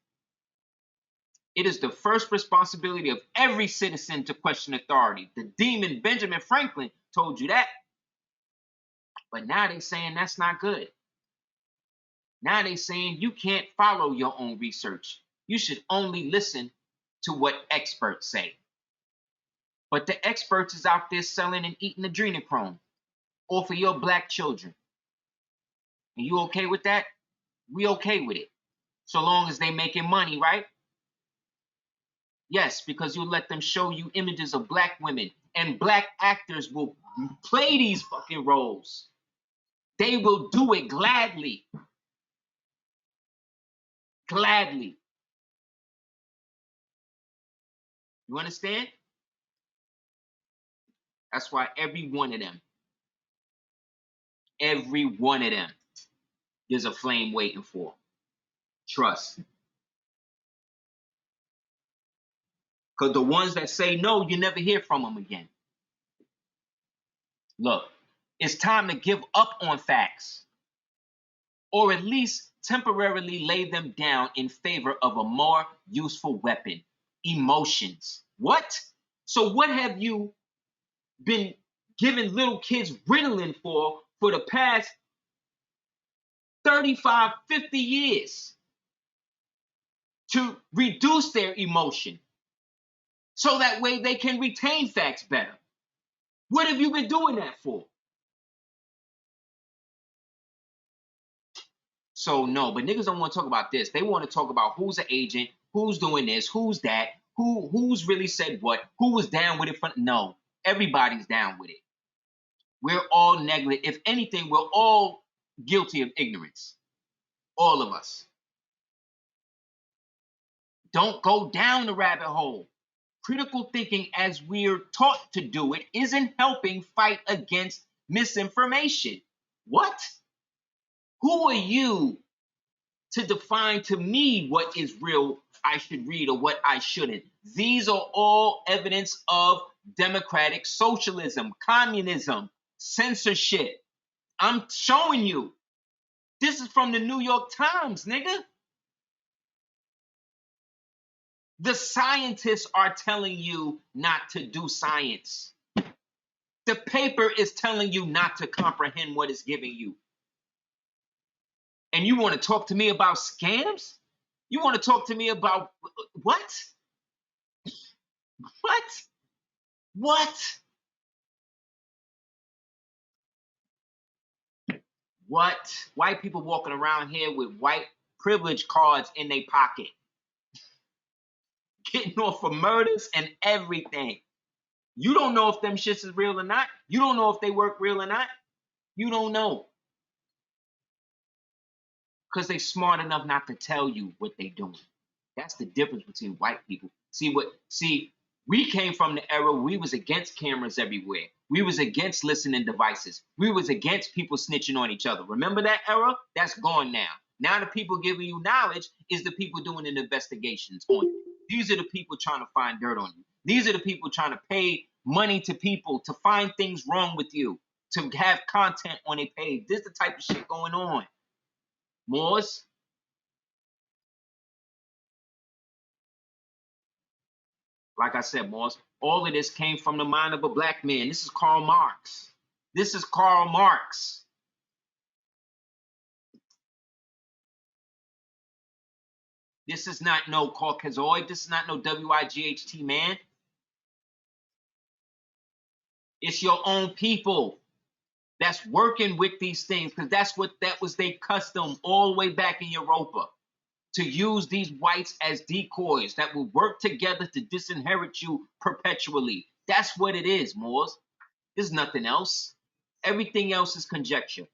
It is the first responsibility of every citizen to question authority. The demon Benjamin Franklin told you that. But now they're saying that's not good. Now they're saying you can't follow your own research. You should only listen to what experts say. But the experts is out there selling and eating adrenochrome off of your black children. And you okay with that? We okay with it. So long as they making money, right? Yes, because you let them show you images of black women and black actors will play these fucking roles. They will do it gladly. Gladly. You understand? That's why every one of them, there's a flame waiting for. Trust. Because the ones that say no, you never hear from them again. Look, it's time to give up on facts. Or at least temporarily lay them down in favor of a more useful weapon, emotions. What? So what have you been giving little kids Ritalin for the past 35, 50 years? To reduce their emotion. So that way they can retain facts better. What have you been doing that for? So no, but niggas don't want to talk about this. They want to talk about who's an agent, who's doing this, who's that, who's really said what, who was down with it. No, everybody's down with it. We're all negligent. If anything, we're all guilty of ignorance. All of us. Don't go down the rabbit hole. Critical thinking, as we're taught to do it, isn't helping fight against misinformation. What? Who are you to define to me what is real I should read or what I shouldn't? These are all evidence of democratic socialism, communism, censorship. I'm showing you. This is from the New York Times, nigga. The scientists are telling you not to do science. The paper is telling you not to comprehend what it's giving you. And you want to talk to me about scams? You want to talk to me about what? What? What? What? White people walking around here with white privilege cards in their pocket. Getting off of murders and everything. You don't know if them shits is real or not. You don't know if they work real or not. You don't know. Because they smart enough not to tell you what they doing. That's the difference between white people. See, we came from the era where we was against cameras everywhere. We was against listening devices. We was against people snitching on each other. Remember that era? That's gone now. Now the people giving you knowledge is the people doing the investigations on you. These are the people trying to find dirt on you. These are the people trying to pay money to people to find things wrong with you, to have content on their page. This is the type of shit going on. Moors. Like I said, Moors, all of this came from the mind of a black man. This is Karl Marx. This is Karl Marx. This is not no Caucasoid. This is not no WIGHT, man. It's your own people that's working with these things, because that was their custom all the way back in Europa, to use these whites as decoys that will work together to disinherit you perpetually. That's what it is, Moors. There's nothing else. Everything else is conjecture.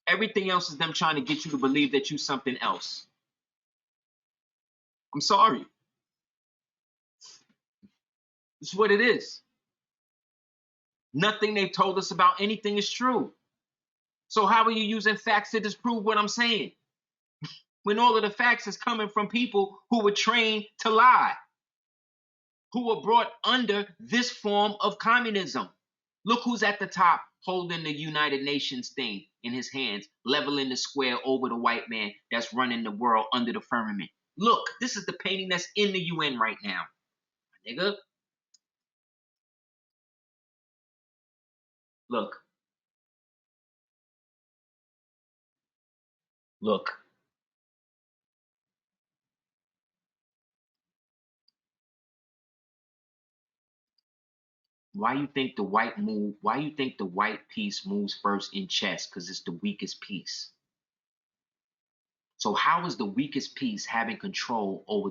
Everything else is them trying to get you to believe that you're something else. I'm sorry. This is what it is. Nothing they've told us about anything is true. So how are you using facts to disprove what I'm saying? When all of the facts is coming from people who were trained to lie, who were brought under this form of communism. Look who's at the top holding the United Nations thing in his hands, leveling the square over the white man that's running the world under the firmament. Look, this is the painting that's in the UN right now. Nigga. Look. Look. Why you think the white piece moves first in chess? Because it's the weakest piece. So how is the weakest piece having control over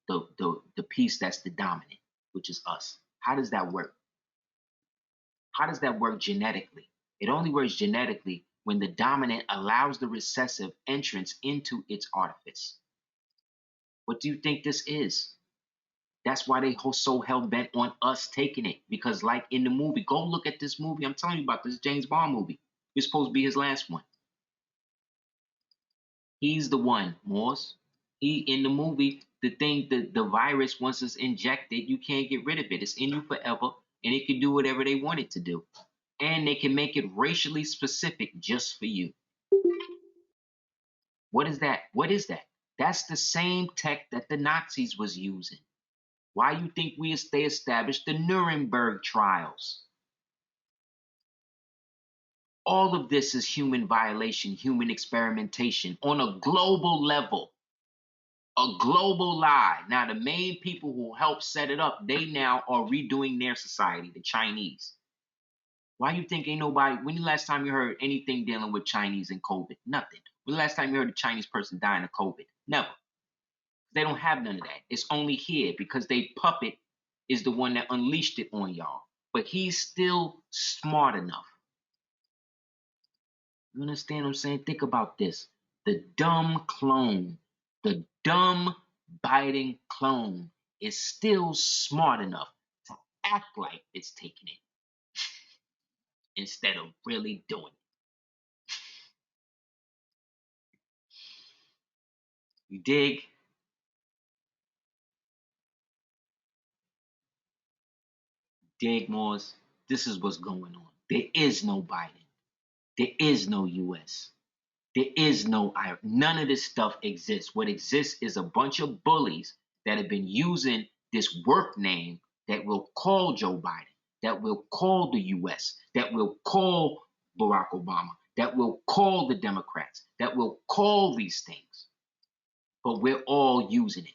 the piece that's the dominant, which is us? How does that work? How does that work genetically? It only works genetically when the dominant allows the recessive entrance into its artifice. What do you think this is? That's why they so hell-bent on us taking it. Because like in the movie, go look at this movie. I'm telling you about this James Bond movie. It's supposed to be his last one. He's the one, Moors. He in the movie, the virus, once it's injected, you can't get rid of it. It's in you forever, and it can do whatever they want it to do. And they can make it racially specific just for you. What is that? What is that? That's the same tech that the Nazis was using. Why you think they established the Nuremberg trials? All of this is human violation, human experimentation on a global level. A global lie. Now, the main people who helped set it up, they now are redoing their society, the Chinese. Why you think ain't nobody, when the last time you heard anything dealing with Chinese and COVID? Nothing. When the last time you heard a Chinese person dying of COVID? Never. They don't have none of that. It's only here because they puppet is the one that unleashed it on y'all. But he's still smart enough. You understand what I'm saying? Think about this. The dumb clone, the dumb biting clone is still smart enough to act like it's taking it instead of really doing it. You dig? Dig, Moors? This is what's going on. There is no Biden. There is no US. There is no Iran. None of this stuff exists. What exists is a bunch of bullies that have been using this work name that will call Joe Biden, that will call the US, that will call Barack Obama, that will call the Democrats, that will call these things. But we're all using it.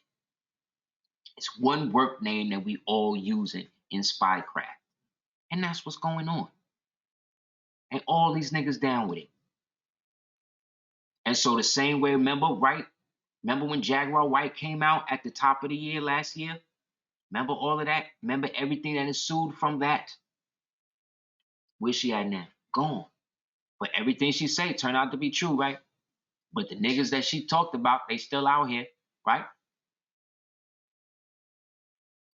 It's one work name that we all using in spycraft. And that's what's going on. And all these niggas down with it. And so the same way, remember, right? Remember when Jaguar White came out at the top of the year last year? Remember all of that? Remember everything that ensued from that? Where's she at now? Gone. But everything she said turned out to be true, right? But the niggas that she talked about, they still out here. right?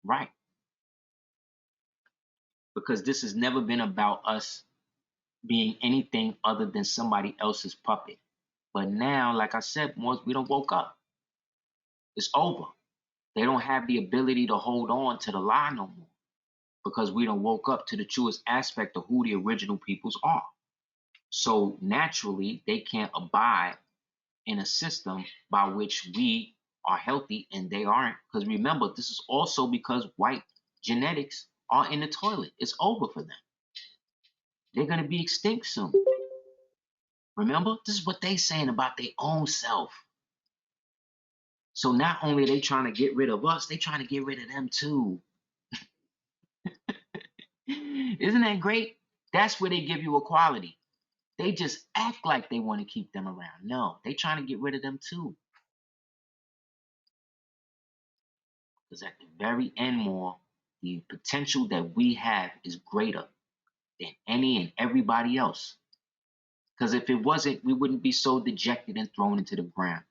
Right. Because this has never been about us being anything other than somebody else's puppet. But now, like I said, once we don't woke up, it's over. They don't have the ability to hold on to the lie no more because we don't woke up to the truest aspect of who the original peoples are. So naturally, they can't abide in a system by which we are healthy and they aren't. Because remember, this is also because white genetics are in the toilet. It's over for them. They're going to be extinct soon. Remember, this is what they saying about their own self. So not only are they trying to get rid of us, they trying to get rid of them too. Isn't that great? That's where they give you equality. They just act like they want to keep them around. No, they trying to get rid of them too. Because at the very end, more, the potential that we have is greater than any and everybody else. Because if it wasn't, we wouldn't be so dejected and thrown into the ground.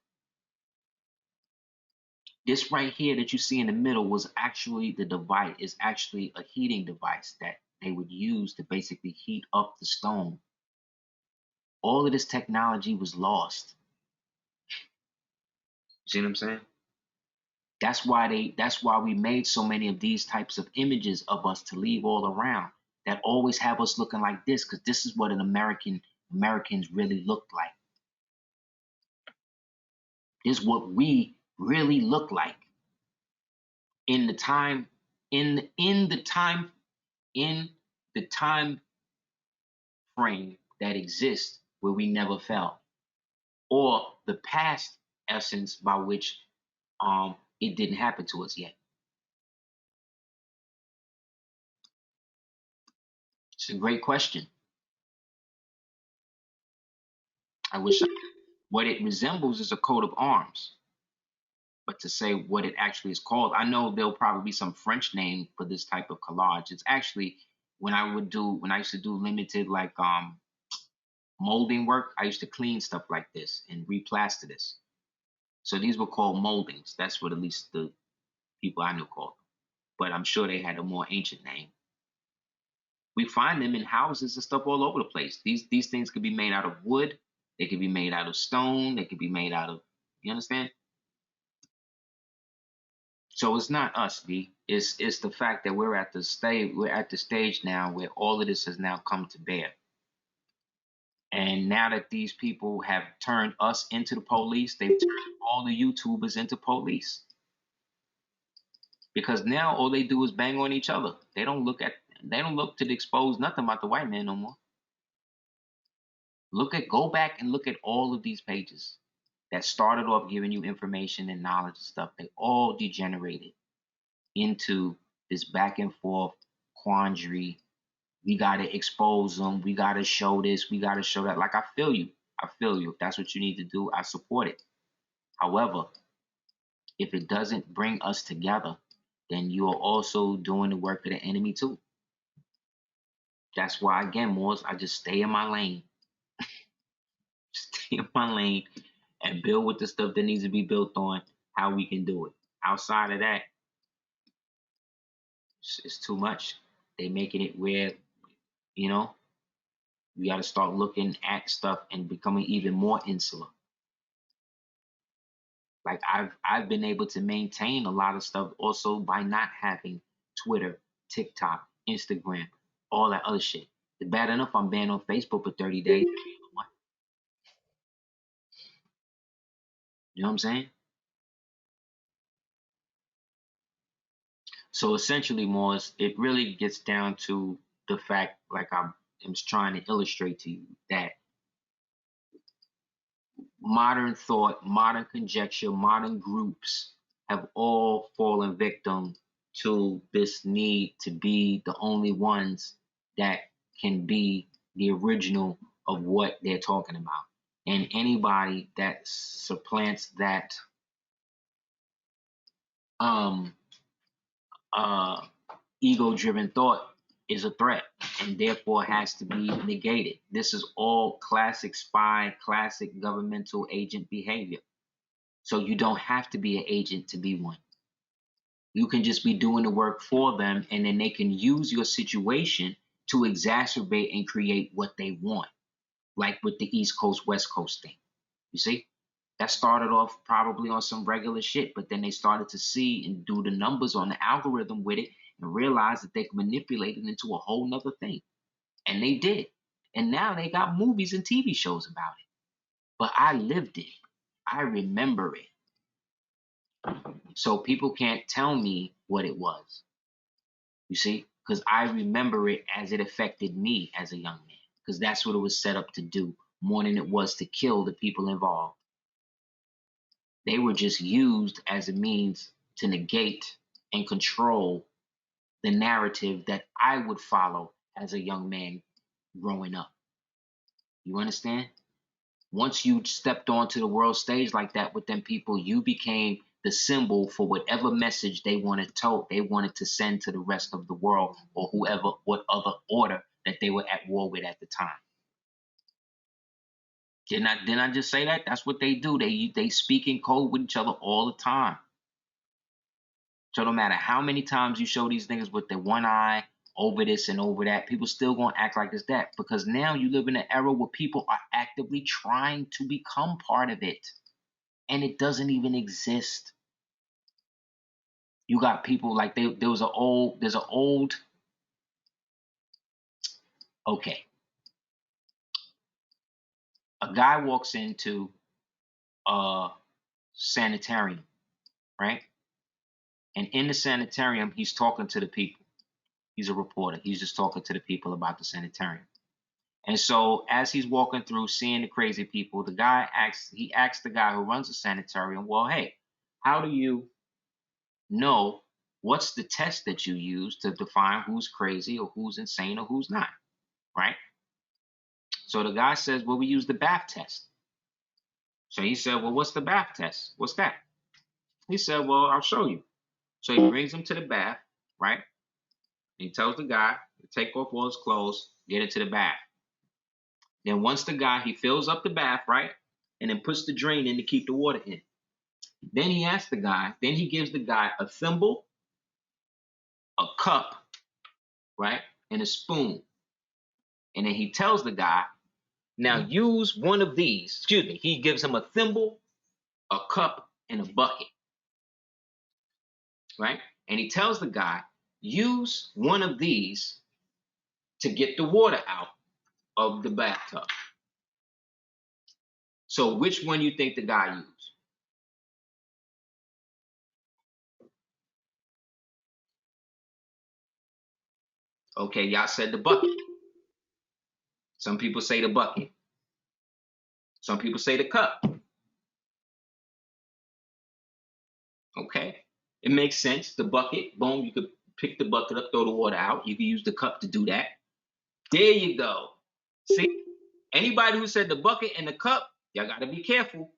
This right here that you see in the middle was actually the device, is actually a heating device that they would use to basically heat up the stone. All of this technology was lost. You see what I'm saying? That's why we made so many of these types of images of us to leave all around that always have us looking like this, because this is what Americans really look like. This is what we really look like in the time in the time frame that exists where we never fell, or the past essence by which it didn't happen to us yet. It's a great question. I wish what it resembles is a coat of arms, but to say what it actually is called, I know there'll probably be some French name for this type of collage. It's actually when I used to do limited like molding work, I used to clean stuff like this and replaster this. So these were called moldings. That's what at least the people I knew called them. But I'm sure they had a more ancient name. We find them in houses and stuff all over the place. These things could be made out of wood. They could be made out of stone. They could be made out of, you understand? So it's not us, V. It's the fact that we're at the stage now where all of this has now come to bear. And now that these people have turned us into the police, they've turned all the YouTubers into police. Because now all they do is bang on each other. They don't look to expose nothing about the white man no more. Go back and look at all of these pages that started off giving you information and knowledge and stuff. They all degenerated into this back and forth quandary. We got to expose them. We got to show this. We got to show that. Like, I feel you. I feel you. If that's what you need to do, I support it. However, if it doesn't bring us together, then you are also doing the work of the enemy too. That's why, again, Moors, I just stay in my lane. Stay in my lane and build with the stuff that needs to be built on, how we can do it. Outside of that, it's too much. They making it where, you know, we got to start looking at stuff and becoming even more insular. Like I've been able to maintain a lot of stuff also by not having Twitter, TikTok, Instagram, all that other shit. It's bad enough I'm banned on Facebook for 30 days. You know what I'm saying? So essentially, Morris, it really gets down to the fact, like I'm trying to illustrate to you, that modern thought, modern conjecture, modern groups have all fallen victim to this need to be the only ones that can be the original of what they're talking about. And anybody that supplants that um ego-driven thought is a threat and therefore has to be negated. This is all classic spy, classic governmental agent behavior. So you don't have to be an agent to be one. You can just be doing the work for them, and then they can use your situation to exacerbate and create what they want, like with the East Coast, West Coast thing. You see? That started off probably on some regular shit, but then they started to see and do the numbers on the algorithm with it and realize that they could manipulate it into a whole nother thing. And they did. And now they got movies and TV shows about it. But I lived it. I remember it. So people can't tell me what it was. You see? Because I remember it as it affected me as a young man. Because that's what it was set up to do, more than it was to kill the people involved. They were just used as a means to negate and control the narrative that I would follow as a young man growing up. You understand? Once you stepped onto the world stage like that with them people, you became the symbol for whatever message they wanted to send to the rest of the world, or whoever, what other order that they were at war with at the time. Didn't I just say that? That's what they do. They speak in code with each other all the time. So no matter how many times you show these niggas with their one eye over this and over that, people still gonna act like it's that, because now you live in an era where people are actively trying to become part of it, and it doesn't even exist. You got people like there's an old okay. A guy walks into a sanitarium, right? And in the sanitarium, he's talking to the people. He's a reporter. He's just talking to the people about the sanitarium. And so as he's walking through, seeing the crazy people, he asks the guy who runs the sanitarium, well, hey, how do you know what's the test that you use to define who's crazy or who's insane or who's not, right? So the guy says, well, we use the bath test. So he said, well, what's the bath test? What's that? He said, well, I'll show you. So he brings him to the bath, right? And he tells the guy to take off all his clothes, get into the bath. Then once he fills up the bath, right? And then puts the drain in to keep the water in. Then he gives the guy a thimble, a cup, right? And a spoon. And then he tells the guy, now use one of these. He gives him a thimble, a cup, and a bucket, right? And he tells the guy, use one of these to get the water out of the bathtub. So which one you think the guy used? Okay, y'all said the bucket. Some people say the bucket. Some people say the cup. Okay, it makes sense. The bucket, boom, you could pick the bucket up, throw the water out. You can use the cup to do that. There you go. See, anybody who said the bucket and the cup, y'all got to be careful,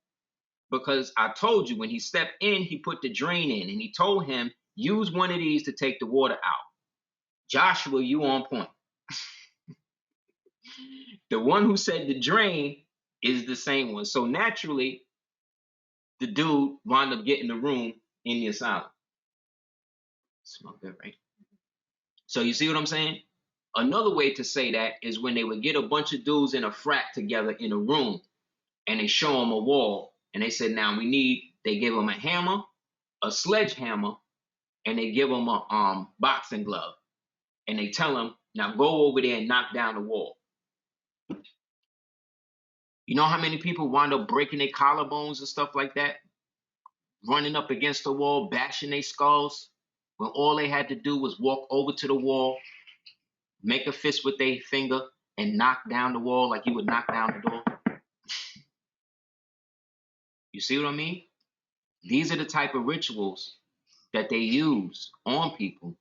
because I told you when he stepped in, he put the drain in, and he told him, use one of these to take the water out. Joshua, you on point. The one who said the drain is the same one. So naturally, the dude wound up getting the room in the asylum. Smell good, right? So you see what I'm saying? Another way to say that is when they would get a bunch of dudes in a frat together in a room, and they show them a wall, and they said, now they give them a hammer, a sledgehammer, and they give them a boxing glove. And they tell them, now go over there and knock down the wall. You know how many people wind up breaking their collarbones and stuff like that? Running up against the wall, bashing their skulls, when all they had to do was walk over to the wall, make a fist with their finger, and knock down the wall like you would knock down the door. You see what I mean? These are the type of rituals that they use on people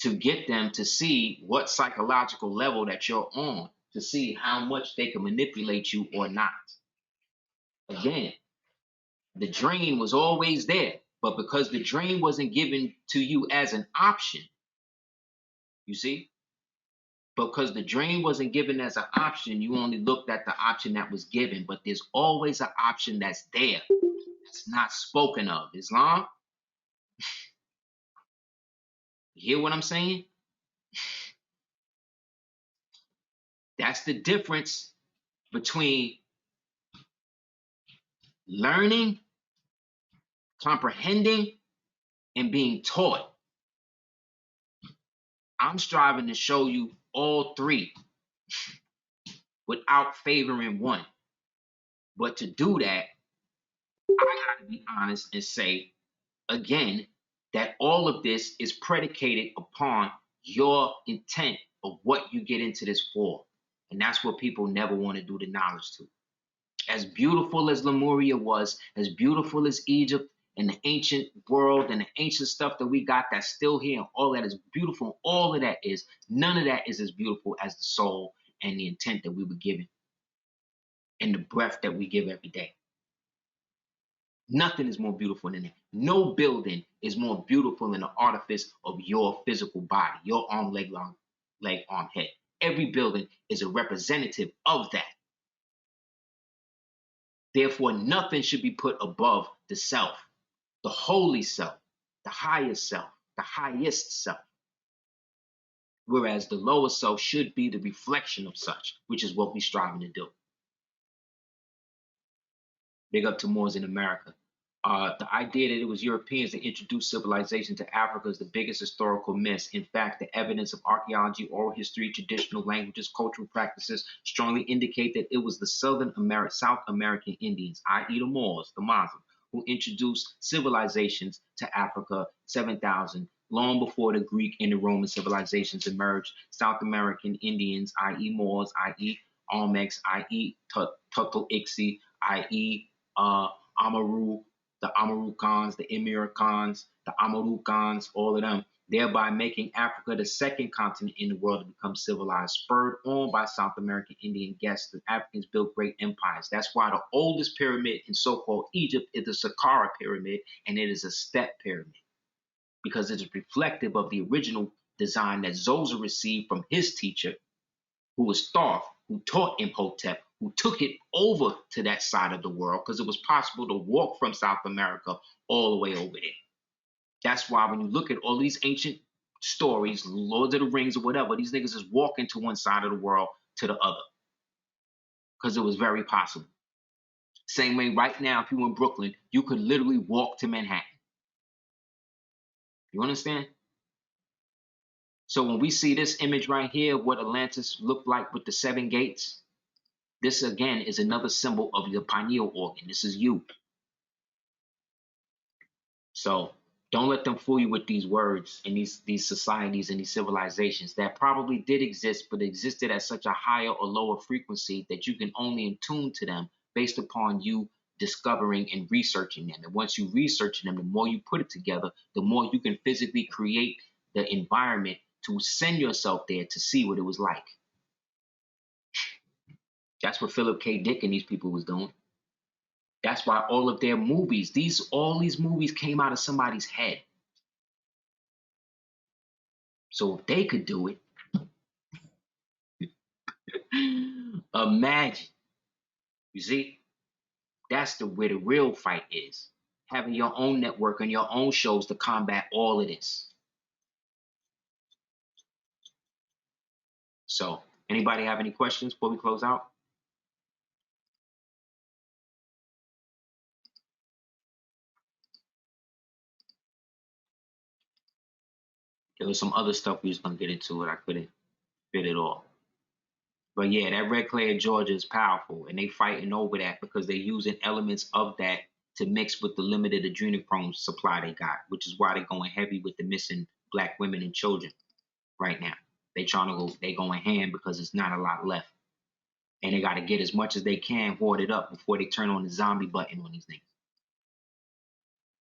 to get them to see what psychological level that you're on, to see how much they can manipulate you or not. Again, the drain was always there, but because the drain wasn't given to you as an option, you see? Because the dream wasn't given as an option, you only looked at the option that was given. But there's always an option that's there, that's not spoken of. Islam, you hear what I'm saying? That's the difference between learning, comprehending, and being taught. I'm striving to show you all three without favoring one. But to do that, I got to be honest and say again that all of this is predicated upon your intent of what you get into this for. And that's what people never want to do the knowledge to. As beautiful as Lemuria was, as beautiful as Egypt and the ancient world and the ancient stuff that we got that's still here, and all that is beautiful, all of that is, none of that is as beautiful as the soul and the intent that we were given and the breath that we give every day. Nothing is more beautiful than that. No building is more beautiful than the artifice of your physical body, your arm, leg, arm, head. Every building is a representative of that. Therefore, nothing should be put above the self, the holy self, the highest self, the highest self. Whereas the lower self should be the reflection of such, which is what we're striving to do. Big up to Moors in America. The idea that it was Europeans that introduced civilization to Africa is the biggest historical miss. In fact, the evidence of archaeology, oral history, traditional languages, cultural practices strongly indicate that it was the South American Indians, i.e. the Moors, the Muslims, who introduced civilizations to Africa 7,000, long before the Greek and the Roman civilizations emerged. South American Indians, i.e. Moors, i.e. Olmecs, i.e. Tuttle-Ixi, i.e. Amaru, the Amarucans, the Emiracans, the Amarucans, all of them, thereby making Africa the second continent in the world to become civilized. Spurred on by South American Indian guests, the Africans built great empires. That's why the oldest pyramid in so-called Egypt is the Saqqara pyramid, and it is a step pyramid, because it is reflective of the original design that Zoser received from his teacher, who was Thoth, who taught Imhotep, who took it over to that side of the world, because it was possible to walk from South America all the way over there. That's why when you look at all these ancient stories, Lords of the Rings or whatever, these niggas is walking to one side of the world to the other, because it was very possible. Same way right now, if you were in Brooklyn, you could literally walk to Manhattan. You understand? So when we see this image right here, what Atlantis looked like with the 7 gates, this again is another symbol of the pineal organ. This is you. So don't let them fool you with these words and these societies and these civilizations that probably did exist, but existed at such a higher or lower frequency that you can only attune to them based upon you discovering and researching them. And once you research them, the more you put it together, the more you can physically create the environment to send yourself there to see what it was like. That's what Philip K. Dick and these people was doing. That's why all of their movies, all these movies came out of somebody's head. So if they could do it, imagine. You see, that's where the real fight is. Having your own network and your own shows to combat all of this. So, anybody have any questions before we close out? There was some other stuff we was gonna get into it. I couldn't fit it all. But yeah, that red clay of Georgia is powerful, and they fighting over that because they're using elements of that to mix with the limited adrenochrome supply they got, which is why they're going heavy with the missing black women and children right now. They going ham because there's not a lot left. And they got to get as much as they can hoarded up before they turn on the zombie button on these niggas.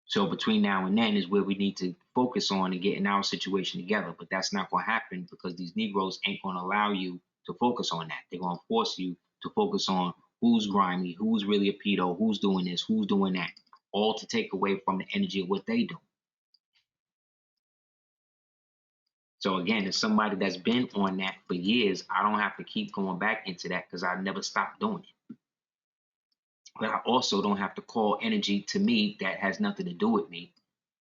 So between now and then is where we need to focus on and getting our situation together. But that's not going to happen because these Negroes ain't going to allow you to focus on that. They're going to force you to focus on who's grimy, who's really a pedo, who's doing this, who's doing that, all to take away from the energy of what they do. So again, as somebody that's been on that for years, I don't have to keep going back into that because I never stopped doing it. But I also don't have to call energy to me that has nothing to do with me,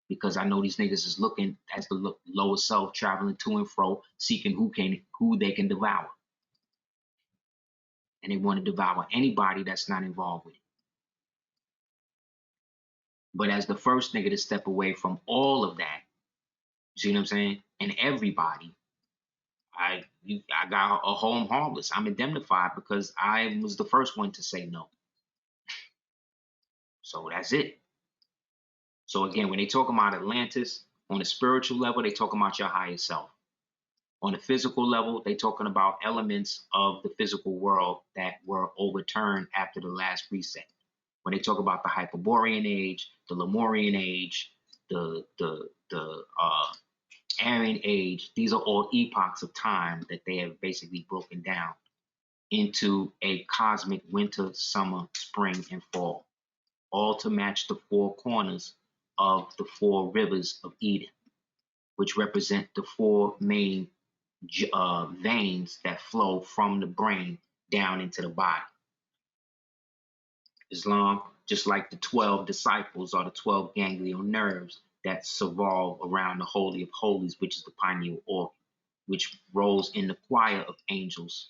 because I know these niggas is looking as the lower self, traveling to and fro, seeking who they can devour. And they want to devour anybody that's not involved with it. But as the first nigga to step away from all of that, you see what I'm saying? And everybody, I got a home harmless. I'm indemnified because I was the first one to say no. So that's it. So again, when they talk about Atlantis, on a spiritual level, they talk about your higher self. On a physical level, they talking about elements of the physical world that were overturned after the last reset. When they talk about the Hyperborean age, the Lemurian age, the Aryan age, these are all epochs of time that they have basically broken down into a cosmic winter, summer, spring, and fall, all to match the four corners of the four rivers of Eden, which represent the four main veins that flow from the brain down into the body. Islam, just like the 12 disciples, are the 12 ganglion nerves that revolve around the Holy of Holies, which is the pineal organ, which rolls in the choir of angels.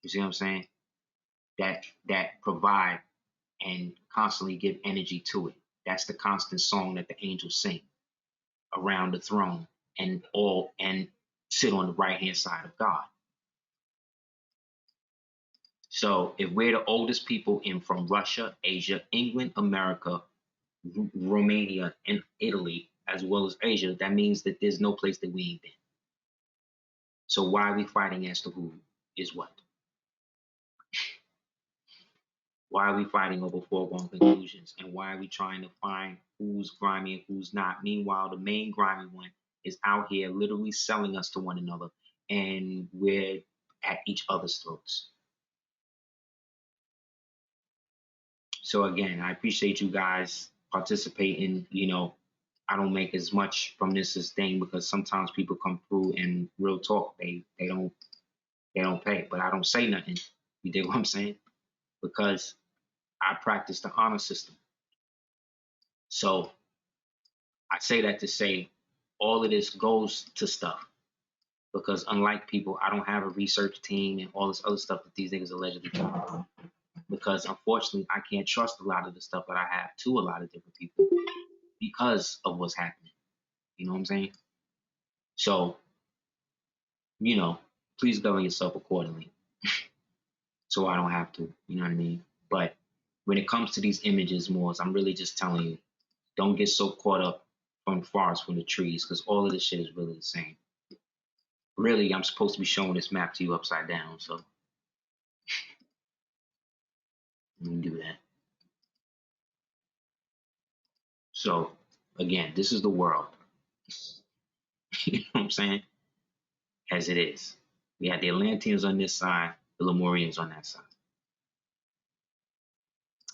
You see what I'm saying? That provide and constantly give energy to it. That's the constant song that the angels sing around the throne and sit on the right hand side of God. So if we're the oldest people in from Russia, Asia, England, America, Romania, and Italy, as well as Asia, that means that there's no place that we ain't been. So why are we fighting as to who is what? Why are we fighting over foregone conclusions? And why are we trying to find who's grimy and who's not? Meanwhile, the main grimy one is out here literally selling us to one another, and we're at each other's throats. So again, I appreciate you guys participating. You know, I don't make as much from this as thing because sometimes people come through and real talk, they don't pay, but I don't say nothing. You dig what I'm saying? Because I practice the honor system. So I say that to say all of this goes to stuff, because unlike people, I don't have a research team and all this other stuff that these niggas allegedly do. Because unfortunately, I can't trust a lot of the stuff that I have to a lot of different people because of what's happening. You know what I'm saying? So, you know, please govern yourself accordingly. So I don't have to, you know what I mean? But when it comes to these images, Moors, I'm really just telling you, don't get so caught up from forest from the trees, because all of this shit is really the same. Really, I'm supposed to be showing this map to you upside down, so let me do that. So again, this is the world. You know what I'm saying? As it is. We had the Atlanteans on this side, the Lemurians on that side,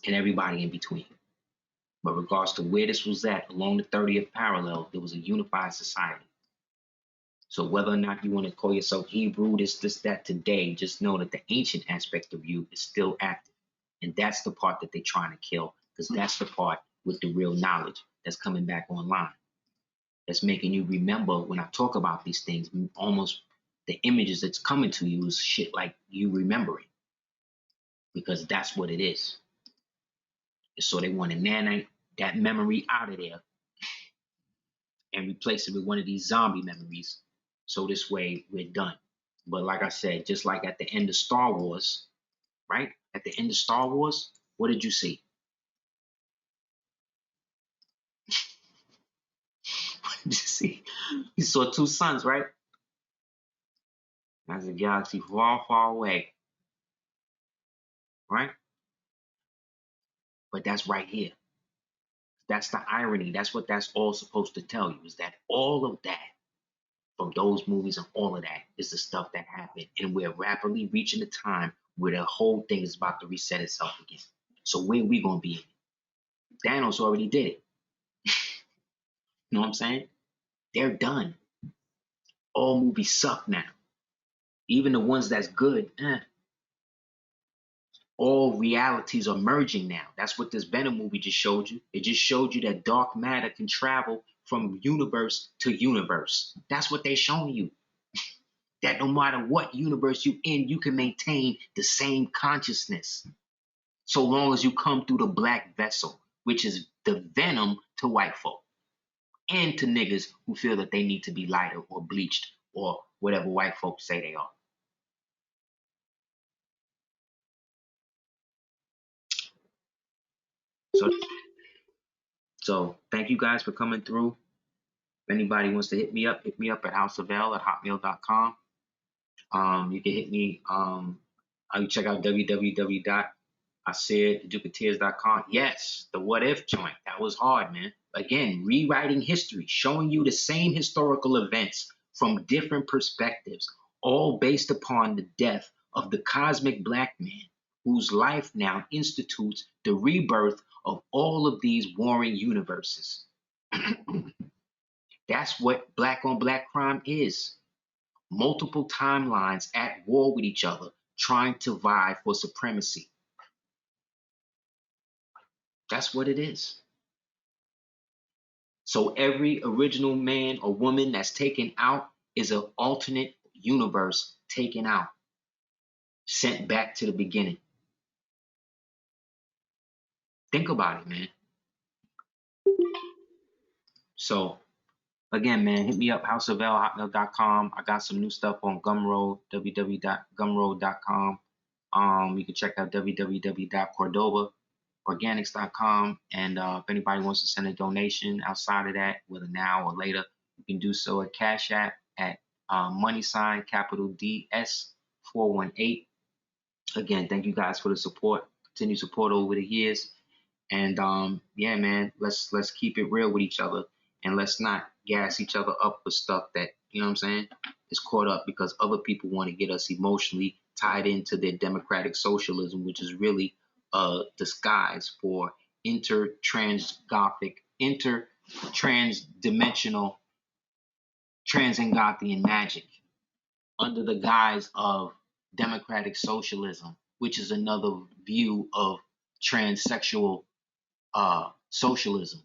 and everybody in between. But regards to where this was at, along the 30th parallel, there was a unified society. So whether or not you want to call yourself Hebrew, this, that today, just know that the ancient aspect of you is still active. And that's the part that they're trying to kill, because that's the part with the real knowledge that's coming back online. That's making you remember when I talk about these things, almost the images that's coming to you is shit like you remembering, because that's what it is. So they want to nanite that memory out of there and replace it with one of these zombie memories. So this way we're done. But like I said, just like at the end of Star Wars, right? At the end of Star Wars, what did you see? What did you see? You saw two suns, right? That's a galaxy far, far away, right? But that's right here. That's the irony. That's what that's all supposed to tell you, is that all of that from those movies and all of that is the stuff that happened. And we're rapidly reaching the time where the whole thing is about to reset itself again. So when we gonna be in it? Thanos already did it. You know what I'm saying? They're done. All movies suck now. Even the ones that's good, all realities are merging now. That's what this Venom movie just showed you. It just showed you that dark matter can travel from universe to universe. That's what they're showing you. That no matter what universe you in, you can maintain the same consciousness. So long as you come through the black vessel, which is the venom to white folk and to niggas who feel that they need to be lighter or bleached or whatever white folks say they are. So thank you guys for coming through. If anybody wants to hit me up at houseofl@hotmail.com. You can hit me. You can check out www.aseer.com. Yes, the what if joint. That was hard, man. Again, rewriting history, showing you the same historical events from different perspectives, all based upon the death of the cosmic black man, whose life now institutes the rebirth of all of these warring universes. That's what black on black crime is. Multiple timelines at war with each other, trying to vie for supremacy. That's what it is. So every original man or woman that's taken out is an alternate universe taken out, sent back to the beginning. Think about it, man. So again, man, hit me up, houseofl@hotmail.com. I got some new stuff on Gumroad, www.gumroad.com. You can check out www.cordobaorganics.com. And if anybody wants to send a donation outside of that, whether now or later, you can do so at Cash App at $DS418. Again, thank you guys for the support, continued support over the years. And yeah, man, let's keep it real with each other, and let's not gas each other up with stuff that, you know what I'm saying, is caught up because other people want to get us emotionally tied into their democratic socialism, which is really a disguise for transdimensional transangothian magic under the guise of democratic socialism, which is another view of transsexual socialism,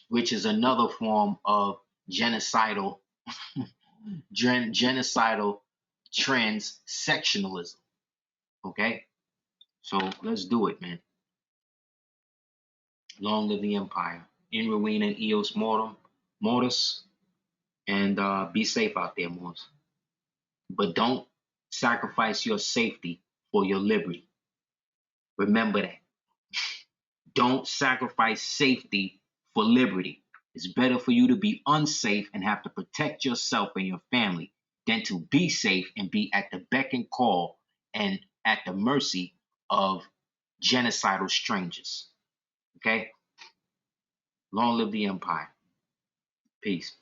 which is another form of genocidal transsectionalism. Okay, so let's do it, man. Long live the empire. In ruina eos mortis, and be safe out there, Moors. But don't sacrifice your safety for your liberty. Remember that. Don't sacrifice safety for liberty. It's better for you to be unsafe and have to protect yourself and your family than to be safe and be at the beck and call and at the mercy of genocidal strangers. Okay? Long live the empire. Peace.